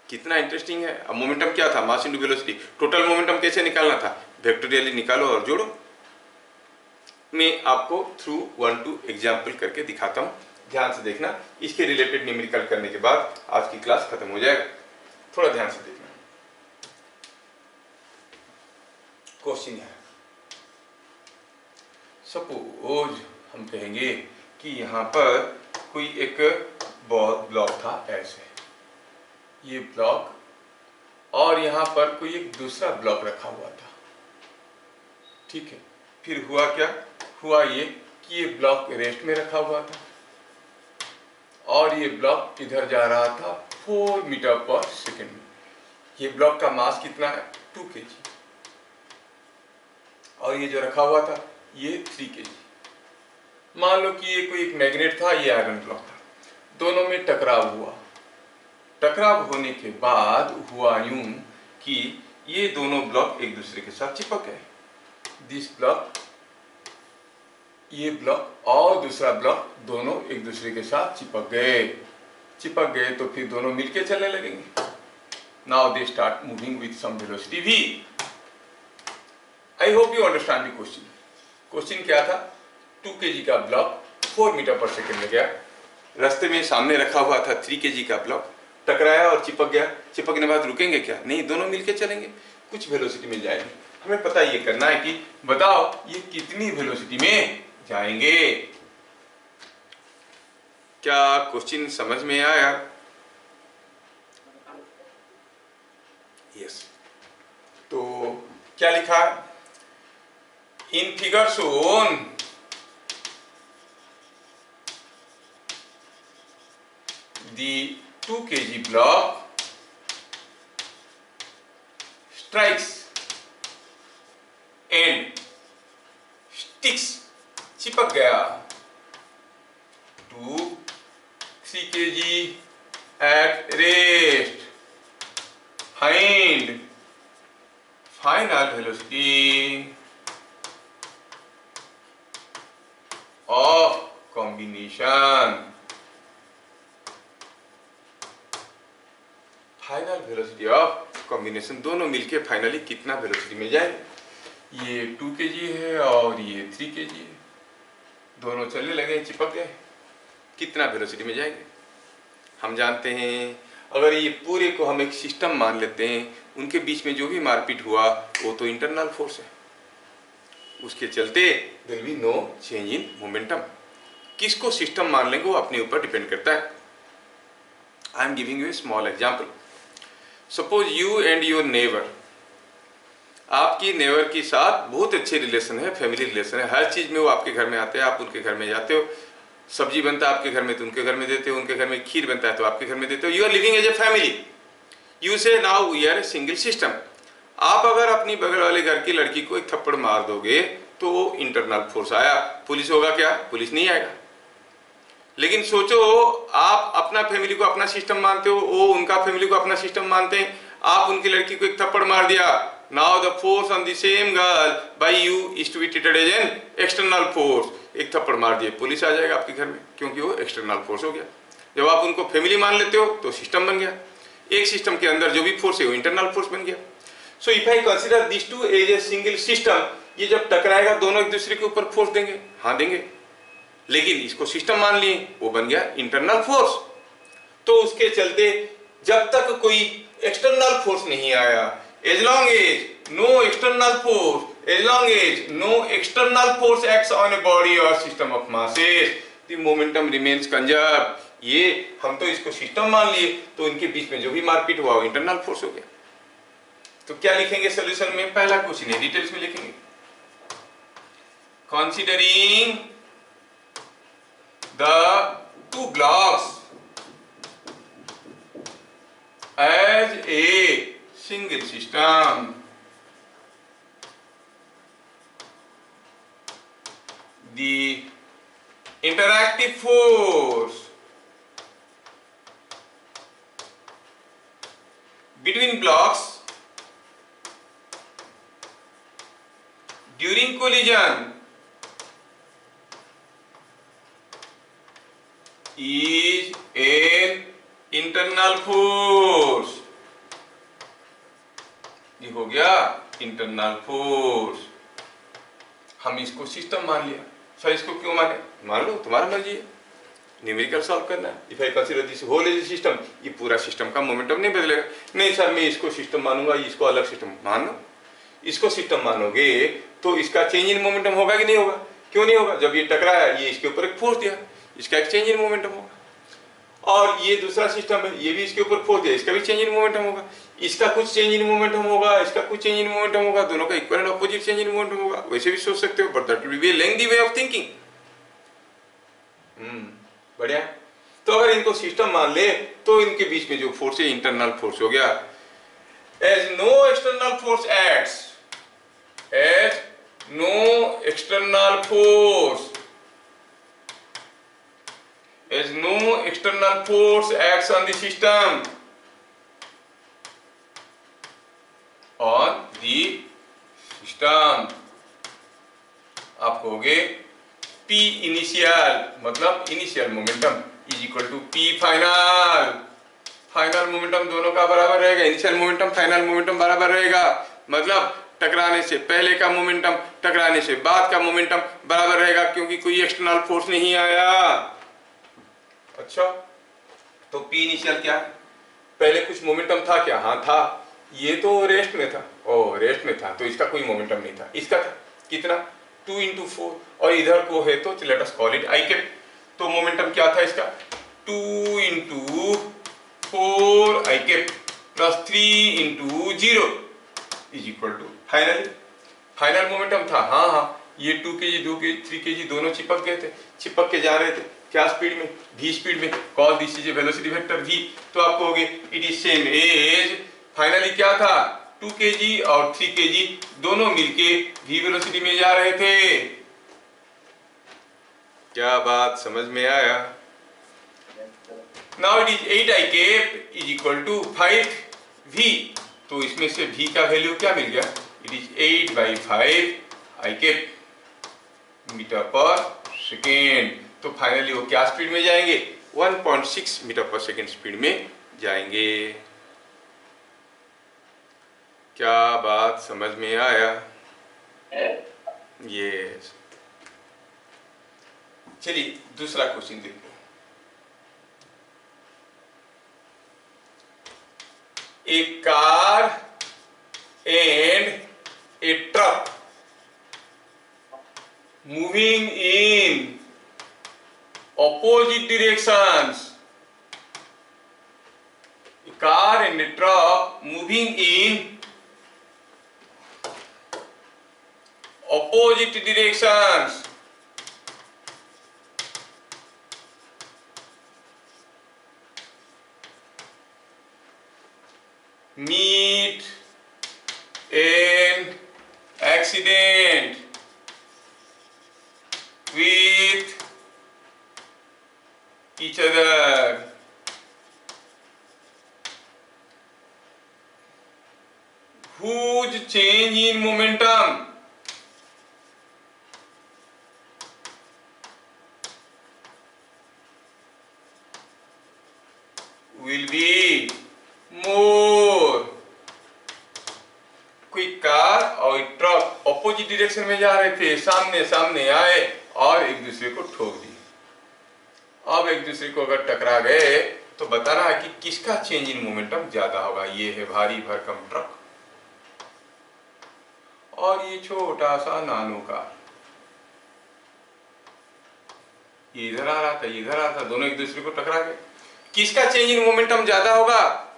कितना इंटरेस्टिंग है। अब मोमेंटम क्या था? Mass into velocity. Total momentum कैसे निकालना था? वेक्टोरियली निकालो और जोड़ो। मैं आपको थ्रू 1-2 एग्जाम्पल करके दिखाता हूँ, ध्यान से देखना। इसके रिलेटेड न्यूमेरिकल करने के बाद आज की क्लास खत्म हो जाएगा, थोड़ा ध्यान से देखना। क्वेश्चन है, सपोज हम कहेंगे कि यहाँ पर कोई एक ब्लॉक था ऐसे, ये ब्लॉक, और यहाँ पर कोई एक दूसरा ब्लॉक रखा हुआ था, ठीक है। फिर हुआ क्या? हुआ ये कि ये ब्लॉक रेस्ट में रखा हुआ था और ये ब्लॉक इधर जा रहा था 4 मीटर पर सेकेंड में। ये ब्लॉक का मास कितना है? 2 kg, और ये जो रखा हुआ था ये 3 kg। मान लो कि ये कोई एक मैग्नेट था, ये आयरन ब्लॉक था, दोनों में टकराव हुआ। टकराव होने के बाद हुआ यूं कि ये दोनों ब्लॉक एक दूसरे के साथ चिपक गए। दिस ब्लॉक, ये ब्लॉक और दूसरा ब्लॉक दोनों एक दूसरे के साथ चिपक गए तो फिर दोनों मिलके चलने लगेंगे। Now they start moving with some velocity v। I hope you understand the question. Question क्या था? 2 kg का ब्लॉक 4 मीटर पर सेकेंड में गया, रास्ते में सामने रखा हुआ था 3 kg का ब्लॉक, टकराया और चिपक गया। चिपकने बाद रुकेंगे क्या? नहीं, दोनों मिलके चलेंगे, कुछ वेलोसिटी मिल जाएगी। हमें पता ये करना है कि बताओ ये कितनी वेलोसिटी में जाएंगे। क्या क्वेश्चन समझ में आया? यस। तो क्या लिखा? In figure shown the 2 kg block strikes and sticks, चिपक गया to 3 kg at rest. Find final velocity of combination. Final velocity of combination, दोनों मिलके फाइनली कितना वेलोसिटी मिल जाए। ये 2 kg है और ये 3 kg है, दोनों चलने लगे, चिपक गए, कितना वेलोसिटी में जाएंगे। हम जानते हैं अगर ये पूरे को हम एक सिस्टम मान लेते हैं, उनके बीच में जो भी मारपीट हुआ वो तो इंटरनल फोर्स है, उसके चलते there will be no change in momentum. किसको सिस्टम मान लेंगे वो अपने ऊपर डिपेंड करता है। I am giving you a small example. Suppose you and your neighbour, आपकी नेबर के साथ बहुत अच्छे रिलेशन है, फैमिली रिलेशन है, हर चीज में वो आपके घर में आते हैं, आप उनके घर में जाते हो, सब्जी बनता है आपके घर में तो उनके घर में देते हो, उनके घर में खीर बनता है तो आपके घर में देते हो। You are living as a family, you say now we are a single system. आप अगर अपनी बगल वाले घर की लड़की को एक थप्पड़ मार दोगे तो इंटरनल फोर्स आया, पुलिस होगा क्या? पुलिस नहीं आएगा। लेकिन सोचो आप अपना फैमिली को अपना सिस्टम मानते हो, वो उनका फैमिली को अपना सिस्टम मानते हैं, आप उनकी लड़की को एक थप्पड़ मार दिया, now the force on the same girl by you is to be treated as an external force. एक थप्पड़ मार दिए, पुलिस आ जाएगा आपके घर में, क्योंकि वो एक्सटर्नल फोर्स हो गया। जब आप उनको फैमिली मान लेते हो तो सिस्टम बन गया, एक सिस्टम के अंदर जो भी फोर्स है वो इंटरनल फोर्स बन गया। So if I consider this two as a single system, ये जब टकराएगा दोनों एक दूसरे के ऊपर फोर्स देंगे, हाँ देंगे, लेकिन इसको सिस्टम मान लिए, वो बन गया इंटरनल फोर्स। तो उसके चलते जब तक कोई एक्सटर्नल फोर्स नहीं आया, as long as no external force, as long as no external force acts on a body और system of masses, the momentum remains conserved. ये हम तो इसको सिस्टम मान लिए, तो इनके बीच में जो भी मारपीट हुआ वो इंटरनल फोर्स हो गया। तो क्या लिखेंगे सोल्यूशन में? पहला क्वेश्चन है, डिटेल्स में लिखेंगे, considering the two blocks as a single system, the interactive force between blocks during collision is an internal force। ये हो गया इंटरनल फोर्स। हम इसको सिस्टम मान लिया। सर इसको क्यों माने? मान लो, तुम्हारा मर्जी है, न्यूमेरिकल सॉल्व करना है। If I consider this whole as a system, ये पूरा सिस्टम का मोमेंटम नहीं बदलेगा। नहीं सर मैं इसको सिस्टम मानूंगा, इसको अलग सिस्टम मान लो। इसको सिस्टम मानोगे तो इसका चेंज इन मोमेंटम होगा कि नहीं होगा? क्यों नहीं होगा? जब ये टकराया, ये इसके ऊपर एक फोर्स दिया, इसका एक चेंज इन मोमेंटम होगा। और ये दूसरा सिस्टम है, ये भी इसके ऊपर फोर्स दिया, इसका भी चेंज इन मोमेंटम होगा। इसका कुछ चेंज इन मोमेंटम होगा, इसका कुछ चेंज इन मोमेंटम होगा, दोनों का equal and opposite change in momentum होगा। वैसे भी सोच सकते हो, but that will be A lengthy way of thinking. बढ़िया। तो अगर इनको सिस्टम मान ले तो इनके बीच में जो फोर्स है इंटरनल फोर्स हो गया। As no external force acts, as no external force, as no external force acts on the system, on the system, आप कहोगे P इनिशियल मतलब initial momentum is equal to P final. Final momentum दोनों का बराबर रहेगा, initial momentum final momentum बराबर रहेगा। मतलब टकराने से पहले का मोमेंटम, टकराने से बाद का मोमेंटम बराबर रहेगा, क्योंकि कोई एक्सटर्नल फोर्स नहीं आया। अच्छा, तो P इनिशियल क्या है? पहले कुछ मोमेंटम था क्या? हाँ था, ये तो रेस्ट में था। ओ रेस्ट में था तो इसका कोई मोमेंटम नहीं था, इसका था कितना? 2 × 4, और इधर को है तो let us call it I cap. तो मोमेंटम क्या था इसका? 2 × 4 I cap plus 3 × 0 is equal to final. Final momentum था। हाँ हाँ, ये 2 kg 2 kg 3 kg दोनों चिपक गए थे, चिपक के जा रहे थे। क्या स्पीड में? v स्पीड में। Call this is a velocity vector v। तो आप कहोगे it is same as, finally क्या था? 2 kg और 3 kg दोनों मिलके v वेलोसिटी में जा रहे थे। क्या बात समझ में आया? Now it is 8 i cap is equal to 5 v। तो इसमें से v का वैल्यू क्या मिल गया? It is 8/5 i cap metre पर सेकेंड। तो फाइनली वो क्या स्पीड में जाएंगे? 1.6 मीटर पर सेकेंड स्पीड में जाएंगे। क्या बात समझ में आया? यस। चलिए दूसरा क्वेश्चन देखो। A car and a truck moving in opposite directions. A car and a truck moving in opposite directions. Meet an accident with each other. Whose change in momentum will be more? कोई car और truck opposite direction में जा रहे थे, सामने सामने आए और एक दूसरे को ठोक दिए। अब एक दूसरे को अगर टकरा गए तो बताना है कि किसका चेंज इन मोमेंटम ज्यादा होगा। ये है भारी भरकम ट्रक और ये छोटा सा नानो कार। ये इधर आ रहा था, ये इधर आ रहा था, दोनों एक दूसरे को टकरा गए। किसका चेंज इन मोमेंटम ज्यादा होगा?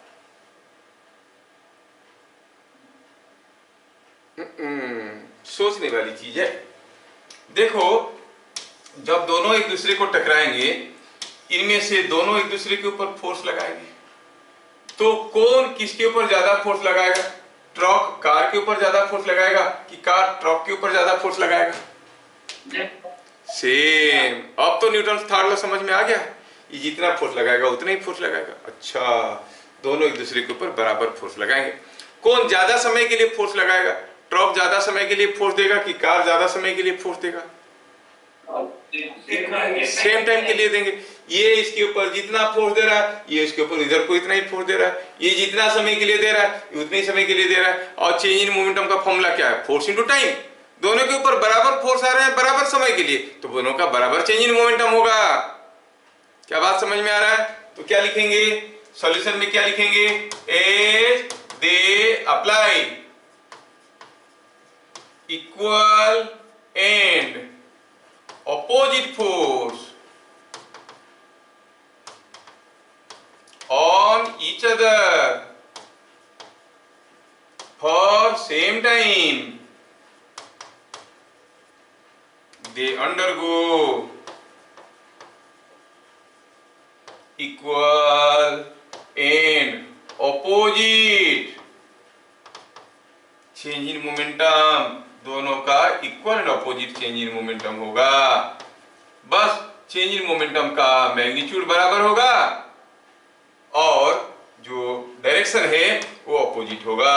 सोचने वाली चीज है। देखो, जब दोनों एक दूसरे को टकराएंगे, इनमें से दोनों एक दूसरे के ऊपर फोर्स लगाएंगे, तो कौन किसके ऊपर ज्यादा फोर्स लगाएगा? ट्रक कार के ऊपर ज्यादा फोर्स लगाएगा कि कार ट्रक के ऊपर ज्यादा फोर्स लगाएगा? सेम। अब तो न्यूटन थर्ड लॉ समझ में आ गया। ये जितना फोर्स लगाएगा उतना ही फोर्स लगाएगा। अच्छा, दोनों एक दूसरे के ऊपर बराबर फोर्स लगाएंगे। कौन ज्यादा समय के लिए फोर्स लगाएगा? ट्रक ज्यादा समय के लिए फोर्स देगा कि कार ज्यादा समय के लिए फोर्स देगा? सेम टाइम के लिए देंगे। ये इसके ऊपर जितना फोर्स दे रहा है, ये इसके ऊपर इधर को इतना ही फोर्स दे रहा है। ये जितना समय के लिए दे रहा है, उतने ही समय के लिए दे रहा है। और चेंज इन मोमेंटम का फॉर्मूला क्या है? Force into time. दोनों के ऊपर बराबर फोर्स आ रहे हैं बराबर समय के लिए, तो दोनों का बराबर चेंज इन मोमेंटम होगा। क्या बात समझ में आ रहा है? तो क्या लिखेंगे सॉल्यूशन में? क्या लिखेंगे? As they apply equal and opposite force on each other for same time, they undergo equal and opposite change in momentum। दोनों का equal and opposite change in momentum होगा। बस चेंज इन मोमेंटम का magnitude बराबर होगा और जो direction है वो अपोजिट होगा।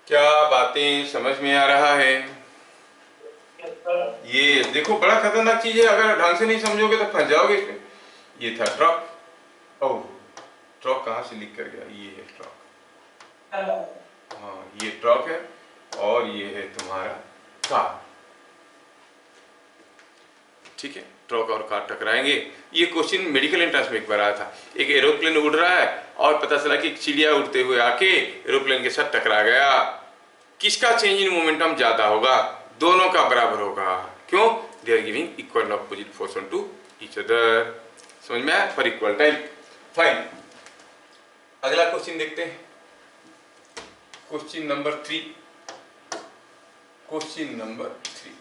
क्या बातें समझ में आ रहा है? ये देखो, बड़ा खतरनाक चीज है। अगर ढंग से नहीं समझोगे तो फंस जाओगे इसमें। ये था ट्रक। ओह, ट्रक कहाँ से लिख कर गया? ये है ट्रक। हाँ, ये ट्रक है और ये है तुम्हारा कार। ठीक है, ट्रक और कार टकराएंगे। ये क्वेश्चन मेडिकल एंट्रेंस में एक बार आया था। एक एरोप्लेन उड़ रहा है और पता चला कि एक चिड़िया उड़ते हुए आके एरोप्लेन के साथ टकरा गया। किसका चेंज इन मोमेंटम ज्यादा होगा? दोनों का बराबर होगा। क्यों? They are giving equal opposite force on to each other. समझ में आया? For equal time. फाइन, अगला क्वेश्चन देखते हैं। Question number 3। Question number 3।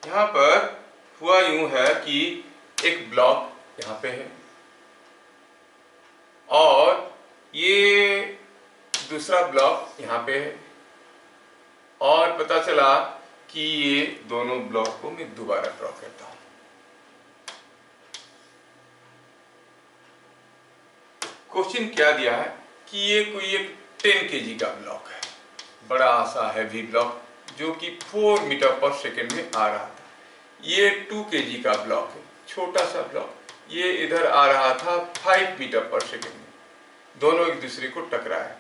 यहां पर हुआ यूं है कि एक ब्लॉक यहां पे है और ये दूसरा ब्लॉक यहाँ पे है और पता चला कि ये दोनों ब्लॉक को मैं दोबारा ड्रॉ करता हूं। क्वेश्चन क्या दिया है कि ये कोई एक 10 kg का ब्लॉक है, बड़ा सा हैवी ब्लॉक जो कि 4 मीटर पर सेकेंड में आ रहा था। ये 2 kg का ब्लॉक है, छोटा सा ब्लॉक, ये इधर आ रहा था 5 मीटर पर सेकेंड में। दोनों एक दूसरे को टकराए,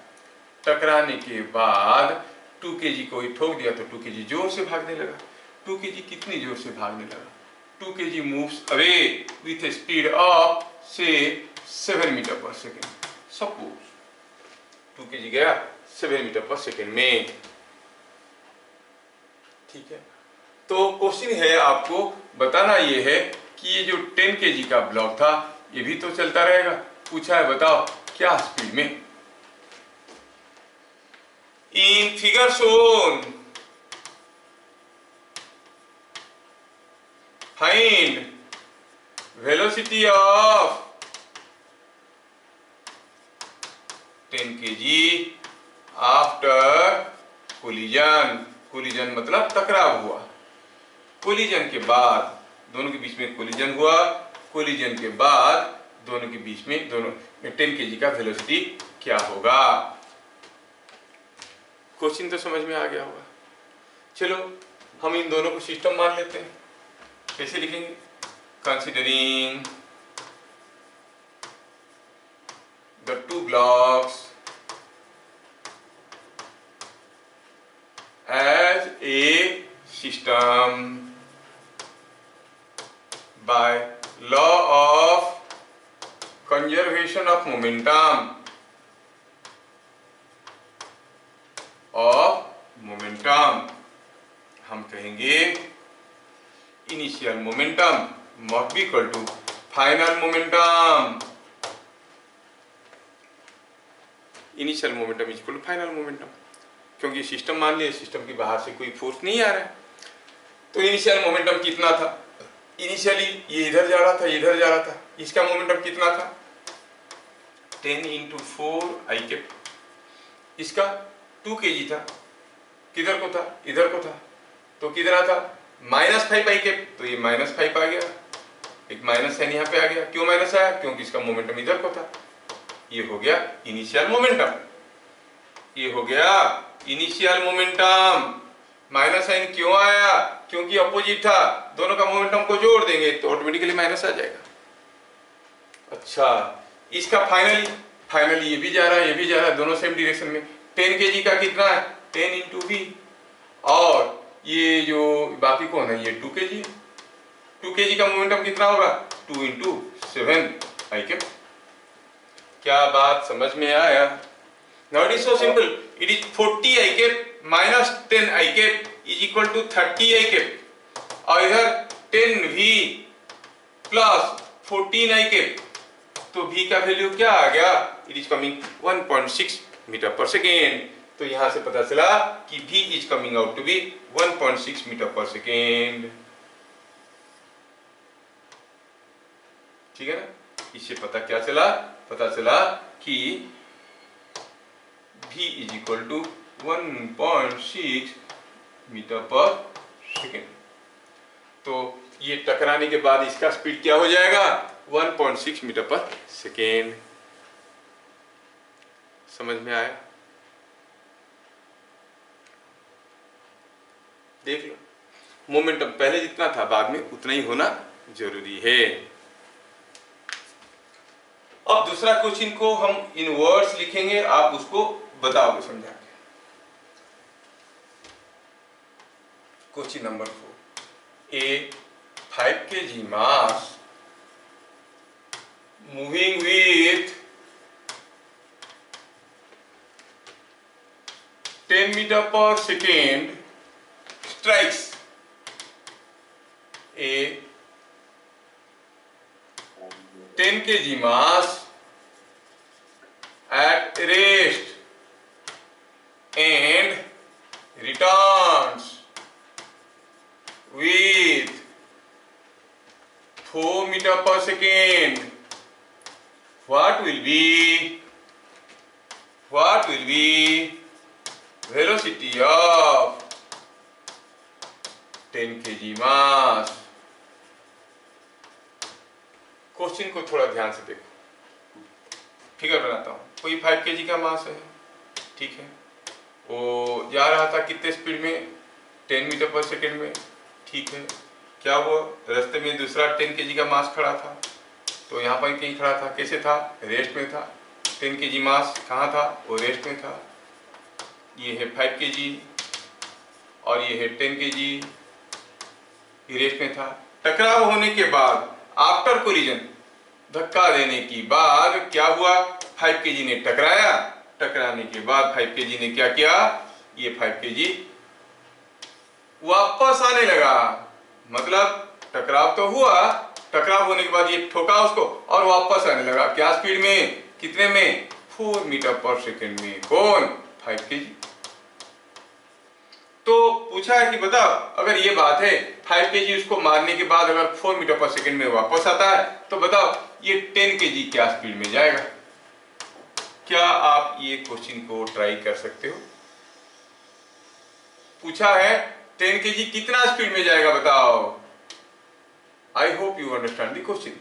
टकराने के बाद 2 kg को ही ठोक दिया तो 2 kg जोर से भागने लगा। 2 kg कितनी जोर से भागने लगा? 2 kg moves away with A speed of से 7 मीटर पर सेकेंड। सपोज 2 kg गया 7 मीटर पर सेकेंड में, ठीक है। तो क्वेश्चन है आपको बताना ये है कि ये जो 10 kg का ब्लॉक था ये भी तो चलता रहेगा। पूछा है बताओ क्या स्पीड में। In figure shown find velocity of 10 kg after collision. Collision मतलब टकराव हुआ, कोलिजन के बाद दोनों के बीच में कोलिजन हुआ, कोलिजन के बाद दोनों के बीच में 10 kg का वेलोसिटी क्या होगा। क्वेश्चन तो समझ में आ गया होगा। चलो हम इन दोनों को सिस्टम मान लेते हैं। कैसे लिखेंगे? Considering the 2 blocks as a system by law of conservation of momentum हम कहेंगे initial momentum must be equal to final momentum. Initial momentum is equal to final momentum, क्योंकि सिस्टम मान लिया, सिस्टम के बाहर से कोई फोर्स नहीं आ रहा है। तो इनिशियल मोमेंटम कितना था? इनिशियली ये इधर जा रहा था, ये इधर जा रहा था, इसका मोमेंटम कितना था? 10 × 4 I कैप। इसका 2 kg था, किधर को था? इधर को था, तो किधर आता? -5 I कैप, तो ये -5 आ गया, एक माइनस साइन यहाँ पे आ गया। क्यों माइनस आया? क्योंकि इसका मोमेंटम इधर को था। ये हो गया इनिशियल मोमेंटम, ये हो गया इनिशियल मोमेंटम। माइनस साइन क्यों आया? क्योंकि अपोजिट था, दोनों का मोमेंटम को जोड़ देंगे तो ऑटोमेटिकली माइनस आ जाएगा। अच्छा, इसका फाइनली ये भी जा रहा है, ये भी जा रहा है, दोनों सेम डायरेक्शन में। 10 kg का कितना है? 10 × v, और ये जो बाकी कौन है? ये 2 kg। 2 kg का मोमेंटम कितना होगा? 2 × 7 I कैप। क्या बात समझ में आया? Now it is so simple. It is 40 I cap minus 10 I cap is equal to 30 I cap. और इधर 10v plus 14 I cap, तो v का वैल्यू क्या आ गया? It is coming 1.6 मीटर पर सेकेंड। तो यहां से पता चला कि v is coming out to be 1.6 metre पर सेकेंड। ठीक है ना? इससे पता क्या चला? पता चला कि v is equal to 1.6 metre पर सेकेंड। तो ये टकराने के बाद इसका स्पीड क्या हो जाएगा? 1.6 मीटर पर सेकेंड। समझ में आया? देख लो, मोमेंटम पहले जितना था बाद में उतना ही होना जरूरी है। अब दूसरा क्वेश्चन को हम इन वर्ड्स लिखेंगे, आप उसको बताओगे समझा के। Question number 4, a 5 kg mass moving with 10 metre पर second strikes a 10 kg mass at rest and returns with 4 meter per second, what will be what will be velocity of 10 kg mass? Question को थोड़ा ध्यान से देखो, figure बनाता हूं। कोई 5 kg का मास है, ठीक है, वो जा रहा था कितने स्पीड में, 10 मीटर पर सेकेंड में, ठीक है। क्या हुआ, रास्ते में दूसरा 10 kg का मास खड़ा था, तो यहाँ पर कहीं खड़ा था, कैसे था, रेस्ट में था। 10 kg मास कहाँ था, वो रेस्ट में था। ये है 5 kg और ये है 10 kg, ये रेस्ट में था। टकराव होने के बाद, आफ्टर कोलिजन, धक्का देने के बाद क्या हुआ, 5 kg ने टकराया, टकराने के बाद 5 kg ने क्या किया, ये 5 kg वापस आने लगा। मतलब टकराव तो हुआ, टकराव होने के बाद ये ठोका उसको और वापस आने लगा। क्या स्पीड में, कितने में, 4 मीटर पर सेकेंड में। कौन, 5 kg। तो पूछा है कि बताओ, अगर ये बात है 5 kg उसको मारने के बाद अगर 4 मीटर पर सेकेंड में वापस आता है, तो बताओ ये 10 kg क्या स्पीड में जाएगा। क्या आप ये क्वेश्चन को ट्राई कर सकते हो। पूछा है 10 kg कितना स्पीड में जाएगा, बताओ। आई hope you understand the question.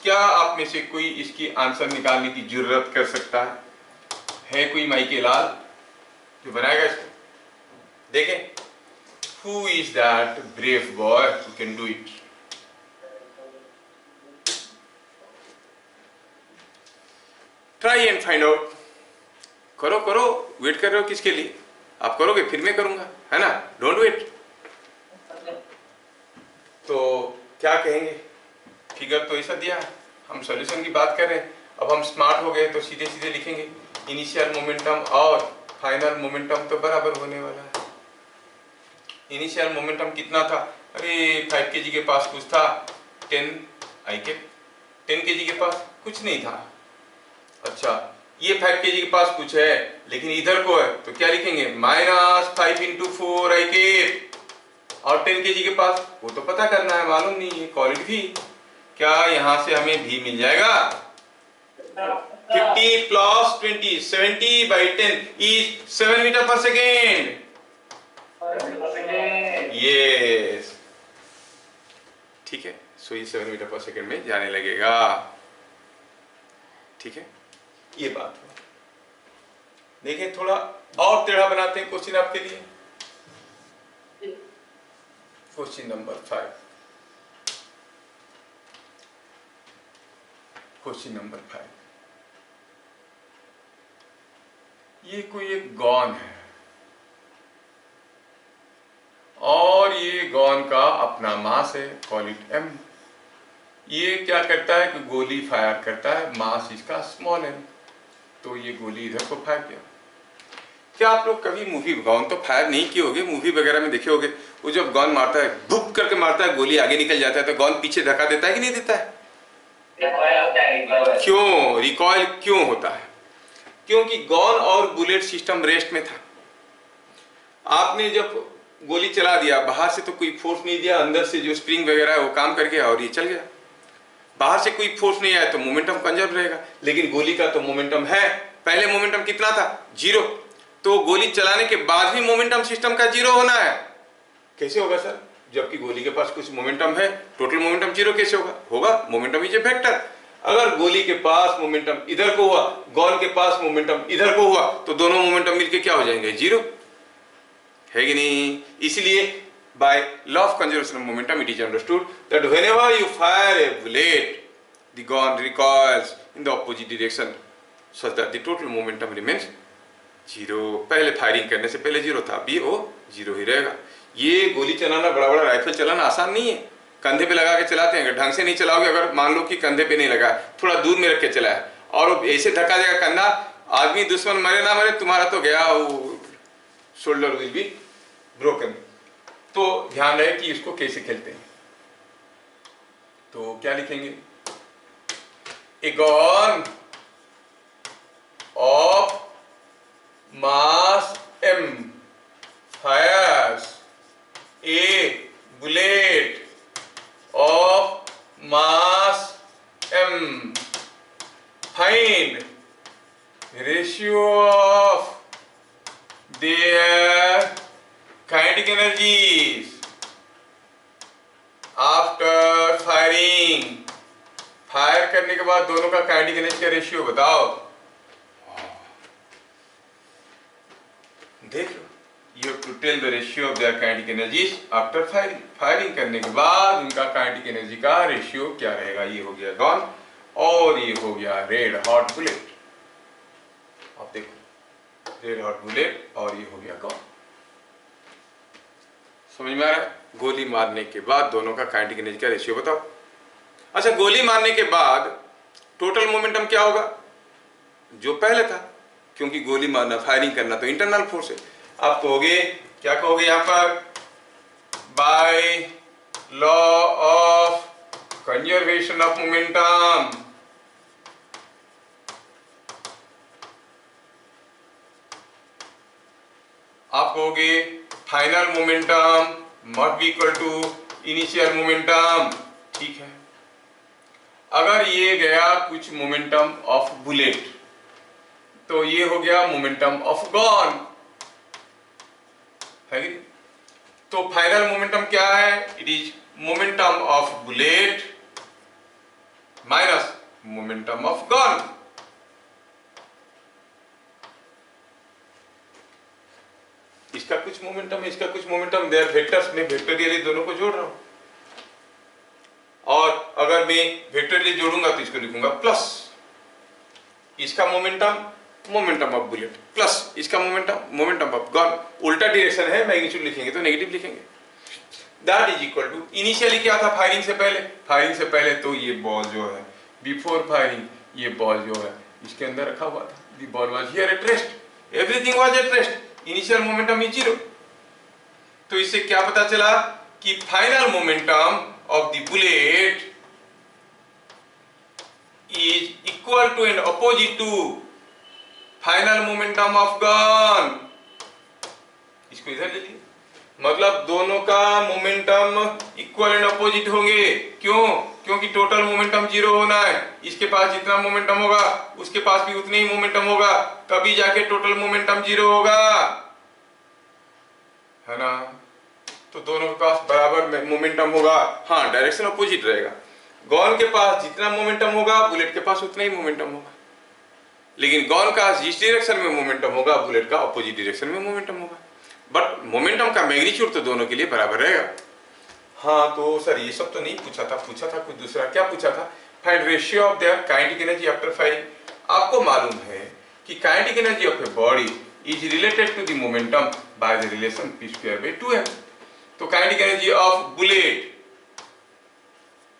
क्या आप में से कोई इसकी आंसर निकालने की जरूरत कर सकता है कोई माई के लाल जो बनाएगा इसको। देखें, who is that brave boy who can do it. Try and find out. करो करो, वेट कर रहे हो किसके लिए, आप करोगे फिर मैं करूंगा, है ना, डोंट वेट। तो क्या कहेंगे, फिगर तो ऐसा दिया, हम सॉल्यूशन की बात कर रहे हैं। अब हम स्मार्ट हो गए तो सीधे सीधे लिखेंगे, इनिशियल मोमेंटम और फाइनल मोमेंटम तो बराबर होने वाला है। इनिशियल मोमेंटम कितना था, अरे 5 kg के पास कुछ था, 10 kg के पास कुछ नहीं था। अच्छा, ये 5 kg के पास कुछ है लेकिन इधर को है, तो क्या लिखेंगे, -5 × 4 IK। और 10 kg के पास, वो तो पता करना है, मालूम नहीं है, कॉल इट भी। क्या यहां से हमें भी मिल जाएगा, 50 + 20, 70/10 इज 7 मीटर पर सेकेंड। यस, ठीक है, सो ये 7 मीटर पर सेकेंड में जाने लगेगा। ठीक है, ये बात है। देखिए थोड़ा और टेढ़ा बनाते हैं क्वेश्चन आपके लिए। Question number 5। क्वेश्चन नंबर 5, ये कोई एक गॉन है और ये गॉन का अपना मास है, कॉल इट m। ये क्या करता है कि गोली फायर करता है, मास इसका स्मॉल है, तो ये गोली इधर को फायर किया। क्या आप लोग कभी मूवी, गॉन तो फायर नहीं किए होगे, मूवी वगैरह में देखे होगे, वो जब गॉन मारता है, धुप करके मारता है, गोली आगे निकल जाता है, तो गॉन पीछे धक्का देता है कि नहीं देता है। क्यों रिकॉइल क्यों होता है, क्योंकि गॉन और बुलेट सिस्टम रेस्ट में था। आपने जब गोली चला दिया, बाहर से तो कोई फोर्स नहीं दिया, अंदर से जो स्प्रिंग वगैरह है वो काम कर गया और ये चल गया। बाहर से कोई फोर्स नहीं आया तो मोमेंटम कंजर्व रहेगा, लेकिन गोली का तो मोमेंटम है। पहले मोमेंटम कितना था, 0, तो गोली चलाने के बाद भी मोमेंटम सिस्टम का 0 होना है। कैसे होगा सर, जबकि गोली के पास कुछ मोमेंटम है, टोटल मोमेंटम 0 कैसे होगा, होगा, मोमेंटम इज ए वेक्टर। अगर गोली के पास मोमेंटम इधर को हुआ, गॉन के पास मोमेंटम इधर को हुआ, तो दोनों मोमेंटम मिलके क्या हो जाएंगे, 0, है कि नहीं। इसलिए by law of conservation of momentum it is understood that whenever you fire a bullet, the gun recoils in the opposite direction such that the total momentum remains 0। पहले फायरिंग करने से पहले 0 था, अभी वो 0 ही रहेगा। ये गोली चलाना, बड़ा बड़ा राइफल चलाना आसान नहीं है, कंधे पे लगा के चलाते हैं। अगर ढंग से नहीं चलाओगे, अगर मान लो कि कंधे पे नहीं लगा, थोड़ा दूर में रख के चलाया और ऐसे धक्का देगा कंधा, आदमी दुश्मन मरे ना मरे, तुम्हारा तो गया, वो शोल्डर विल बी ब्रोकन। तो ध्यान रहे कि इसको कैसे खेलते हैं। तो क्या लिखेंगे, a gun of mass m fires a bullet of mass m, find करने के बाद दोनों का काइनेटिक एनर्जी का रेशियो बताओ। देख लो, you have to tell the ratio of their kinetic energies after firing. Firing करने के बाद उनका काइनेटिक एनर्जी का रेशियो क्या रहेगा। ये हो गया गन और ये हो गया रेड हॉट बुलेट। अब देखो, रेड हॉट बुलेट और ये हो गया गन। समझ में आ रहा है? गोली मारने के बाद दोनों का काइनेटिक एनर्जी का रेशियो बताओ। अच्छा, गोली मारने के बाद टोटल मोमेंटम क्या होगा? जो पहले था, क्योंकि गोली मारना, फायरिंग करना तो इंटरनल फोर्स है। आप कहोगे, क्या कहोगे यहां पर? By law of conservation of momentum, आप कहोगे final momentum must be equal to initial momentum. ठीक है, अगर ये गया कुछ मोमेंटम ऑफ बुलेट तो ये हो गया मोमेंटम ऑफ गन, है कि? तो फाइनल मोमेंटम क्या है? It is momentum of bullet minus momentum of gun. इसका कुछ मोमेंटम, इसका कुछ मोमेंटम, दे आर वेक्टर्स में वेक्टोरियली दोनों को जोड़ रहा हूं। और अगर मैं वेक्टोरियली जोड़ूंगा तो इसको लिखूंगा प्लस इसका momentum, momentum of bullet, plus इसका मोमेंटम, मोमेंटम ऑफ गन। उल्टा डायरेक्शन है, मैग्नीट्यूड लिखेंगे तो नेगेटिव लिखेंगे। That is equal to, initially क्या था फायरिंग से पहले? फायरिंग से पहले तो ये बॉल जो है, बिफोर फायरिंग ये बॉल जो है इसके अंदर रखा हुआ था। The ball was here at rest, everything was at rest, initial momentum is 0। तो इससे क्या पता चला कि final momentum of the bullet is equal to and opposite to final momentum of gun। इसको इधर ले लीजिए, मतलब दोनों का मोमेंटम इक्वल एंड अपोजिट होंगे। क्यों? क्योंकि टोटल मोमेंटम 0 होना है। इसके पास जितना मोमेंटम होगा उसके पास भी उतने ही मोमेंटम होगा, तभी जाके टोटल मोमेंटम 0 होगा, है ना? तो दोनों के पास बराबर मोमेंटम होगा। हाँ, डायरेक्शन अपोजिट रहेगा। गन के पास जितना मोमेंटम होगा बुलेट के पास उतना ही मोमेंटम होगा, लेकिन गन का जिस डायरेक्शन में मोमेंटम होगा बुलेट का अपोजिट डायरेक्शन में मोमेंटम होगा। बट मोमेंटम का मैग्नीट्यूड तो दोनों के लिए बराबर रहेगा। हाँ, तो सर ये सब तो नहीं पूछा था, पूछा था कुछ दूसरा। क्या पूछा था? Find ratio of their kinetic energy after firing. आपको मालूम है कि kinetic energy of a body is related to the momentum by the relation p²/2m। तो काइनेटिक एनर्जी ऑफ बुलेट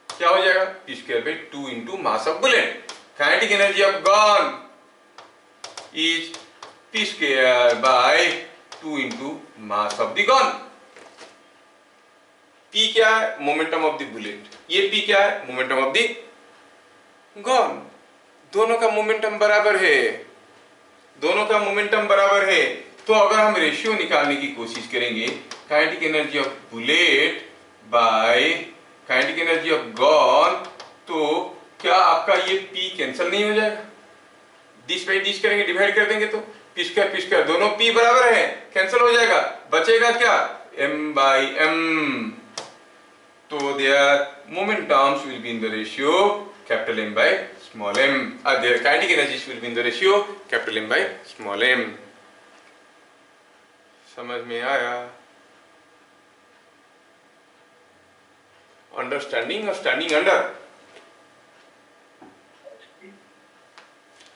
क्या हो जाएगा? p²/2 into mass of bullet. Kinetic energy of gun is p²/2 into mass of the gun. p क्या है? Momentum of the bullet. ये p क्या है? Momentum of the gun. दोनों का मोमेंटम बराबर है, दोनों का मोमेंटम बराबर है। तो अगर हम रेशियो निकालने की कोशिश करेंगे kinetic energy of bullet by kinetic energy of gun, तो क्या आपका ये p कैंसिल नहीं हो जाएगा? डिश बाई डिश करेंगे, डिवाइड कर देंगे तो p² दोनों p बराबर है, कैंसिल हो जाएगा। बचेगा क्या? m/m। तो their momentums will be in the ratio M/m, their kinetic energies will be in the ratio M/m। समझ में आया? अंडरस्टैंडिंग और स्टैंडिंग अंडर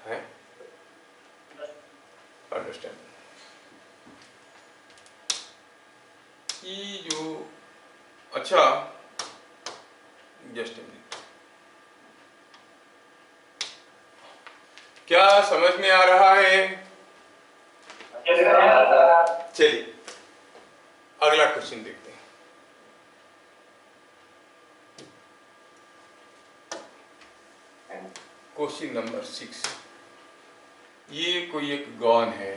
है? अंडरस्टैंडिंग ये जो, अच्छा जस्ट क्या समझ में आ रहा है? चलिए अगला क्वेश्चन देखते हैं। Question number 6। ये कोई एक गन है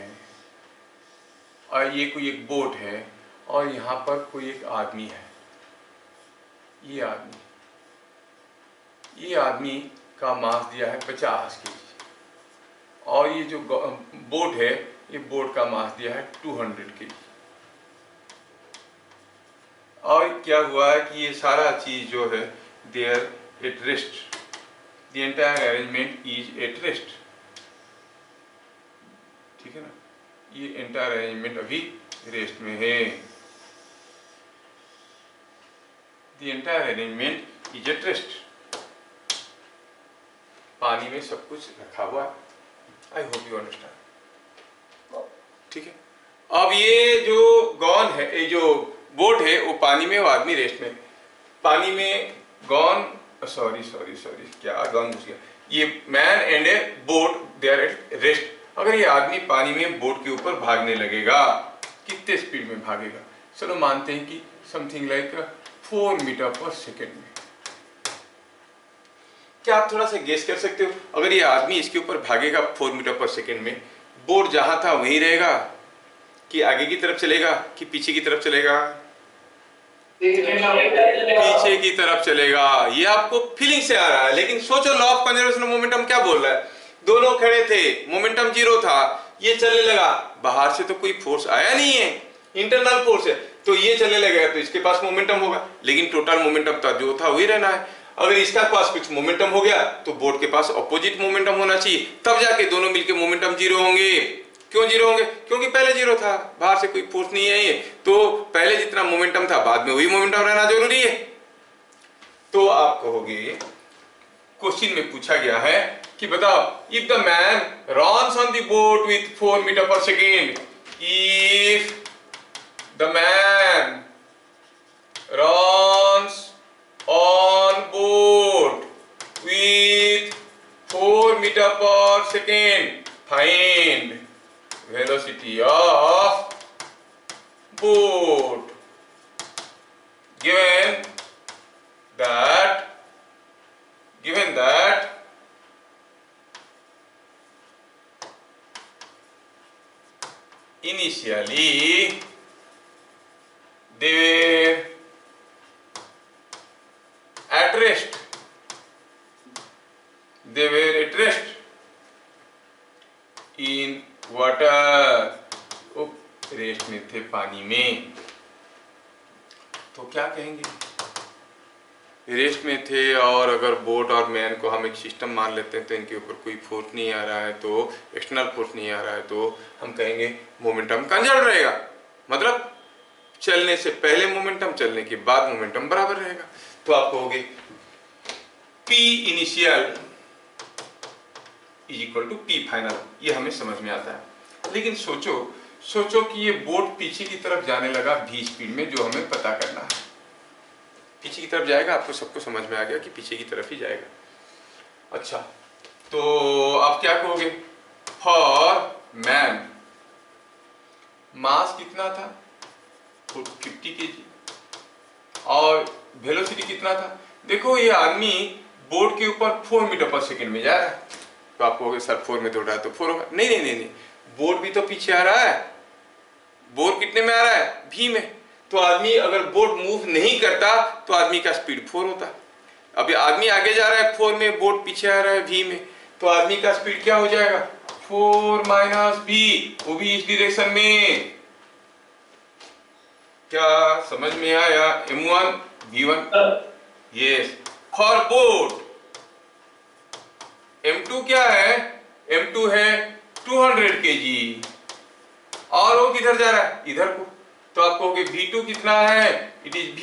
और ये कोई एक बोट है और यहाँ पर कोई एक आदमी है। ये आदमी का मास दिया है 50 kg और ये जो बोट है ये बोट का मास दिया है 200 kg। और क्या हुआ है कि ये सारा चीज जो है there at rest, the entire arrangement is at rest, ठीक है ना, ये एंटायर अरेंजमेंट अभी रेस्ट में है, the entire arrangement is at rest, पानी में सब कुछ रखा हुआ है। आई होप यू अंडरस्टैंड, ठीक है। अब ये जो गॉन है, ये जो बोट है वो पानी में, वो आदमी रेस्ट में, पानी में गॉन, सॉरी क्या गॉन घुस गया, ये man and a boat they are at rest. अगर ये आदमी पानी में बोट के ऊपर भागने लगेगा, कितने स्पीड में भागेगा? चलो मानते हैं कि समथिंग लाइक 4 मीटर पर सेकेंड में। क्या आप थोड़ा सा गेस कर सकते हो, अगर ये आदमी इसके ऊपर भागेगा 4 मीटर पर सेकेंड में, बोट जहां था वहीं रहेगा कि आगे की तरफ चलेगा कि पीछे की तरफ चलेगा? पीछे की तरफ चलेगा। ये आपको फीलिंग से आ रहा है, लेकिन सोचो law of conservation of momentum क्या बोल रहा है। दोनों खड़े थे, मोमेंटम 0 था, ये चलने लगा, बाहर से तो कोई फोर्स आया नहीं है, इंटरनल फोर्स है, तो ये चलने लगेगा तो इसके पास मोमेंटम होगा, लेकिन टोटल मोमेंटम था जो था वही रहना है। अगर इसका पास कुछ मोमेंटम हो गया तो बोर्ड के पास अपोजिट मोमेंटम होना चाहिए, तब जाके दोनों मिलके मोमेंटम 0 होंगे। क्यों 0 होंगे? क्योंकि पहले 0 था, बाहर से कोई फोर्स नहीं है, ये तो पहले जितना मोमेंटम था बाद में वही मोमेंटम रहना जरूरी है। तो आप कहोगे, क्वेश्चन में पूछा गया है कि बताओ, if the man runs on the boat with 4 metre पर second, if the man runs on boat with 4 meter per second, find velocity of boat given that initially they were at rest, they were at rest in water, वो rest में थे पानी में, तो क्या कहेंगे? Rest में थे, और अगर बोट और मैन को हम एक सिस्टम मान लेते हैं तो इनके ऊपर कोई फोर्स नहीं आ रहा है, तो एक्सटर्नल फोर्स नहीं आ रहा है, तो हम कहेंगे मोमेंटम कंजर्व रहेगा। मतलब चलने से पहले मोमेंटम, चलने के बाद मोमेंटम बराबर रहेगा। तो आप कहोगे P initial is equal to P final, ये हमें समझ में आता है। लेकिन सोचो कि ये बोट पीछे की तरफ जाने लगा v स्पीड में, जो हमें पता करना है। पीछे की तरफ जाएगा, आपको सबको समझ में आ गया कि पीछे की तरफ ही जाएगा। अच्छा, तो आप क्या कहोगे? फॉर मैन मास कितना था? 50 kg, और वेलोसिटी कितना था? देखो ये आदमी बोट के ऊपर 4 मीटर पर सेकेंड में जा रहा है, तो आप कहोगे सर 4 में दौड़ रहा है तो 4 होगा। नहीं, बोट भी तो पीछे आ रहा है। बोट कितने में आ रहा है? v में। तो आदमी अगर बोट मूव नहीं करता तो आदमी का स्पीड 4 होता। अब आदमी आगे जा रहा है 4 में, बोट पीछे आ रहा है v में, तो आदमी का स्पीड क्या हो जाएगा? 4 माइनस v, वो भी इस डायरेक्शन में। क्या समझ में आया? m1 v1, yes. For boat m2 क्या है? m2 है 200 kg, और वो किधर जा रहा है? इधर को। तो आप कहोगे v2 कितना है? इट इज v,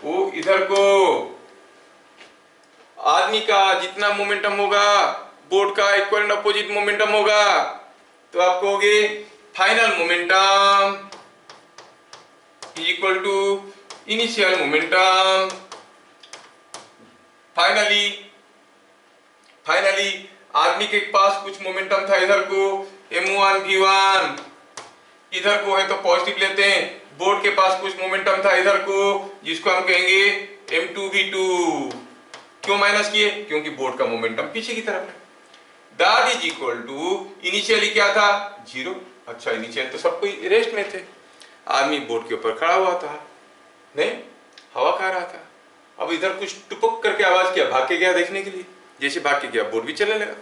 वो इधर को। आदमी का जितना मोमेंटम होगा बोट का इक्वल एंड अपोजिट मोमेंटम होगा, तो आप कहोगे final momentum is equal to initial momentum. Finally आदमी के पास कुछ मोमेंटम था इधर को, m1 v1, इधर को है तो पॉजिटिव लेते हैं। बोट के पास कुछ मोमेंटम था इधर को, जिसको हम कहेंगे m2 v2। क्यों माइनस किए? क्योंकि बोट का मोमेंटम पीछे की तरफ है। That is equal to initially क्या था? 0। अच्छा, इनिशियल तो सब कोई रेस्ट में थे, आदमी बोट के ऊपर खड़ा हुआ था, नहीं हवा खा रहा था। अब इधर कुछ टुपक करके आवाज किया, भाग के गया देखने के लिए, जैसे भाग के गया बोट भी चलने लगा।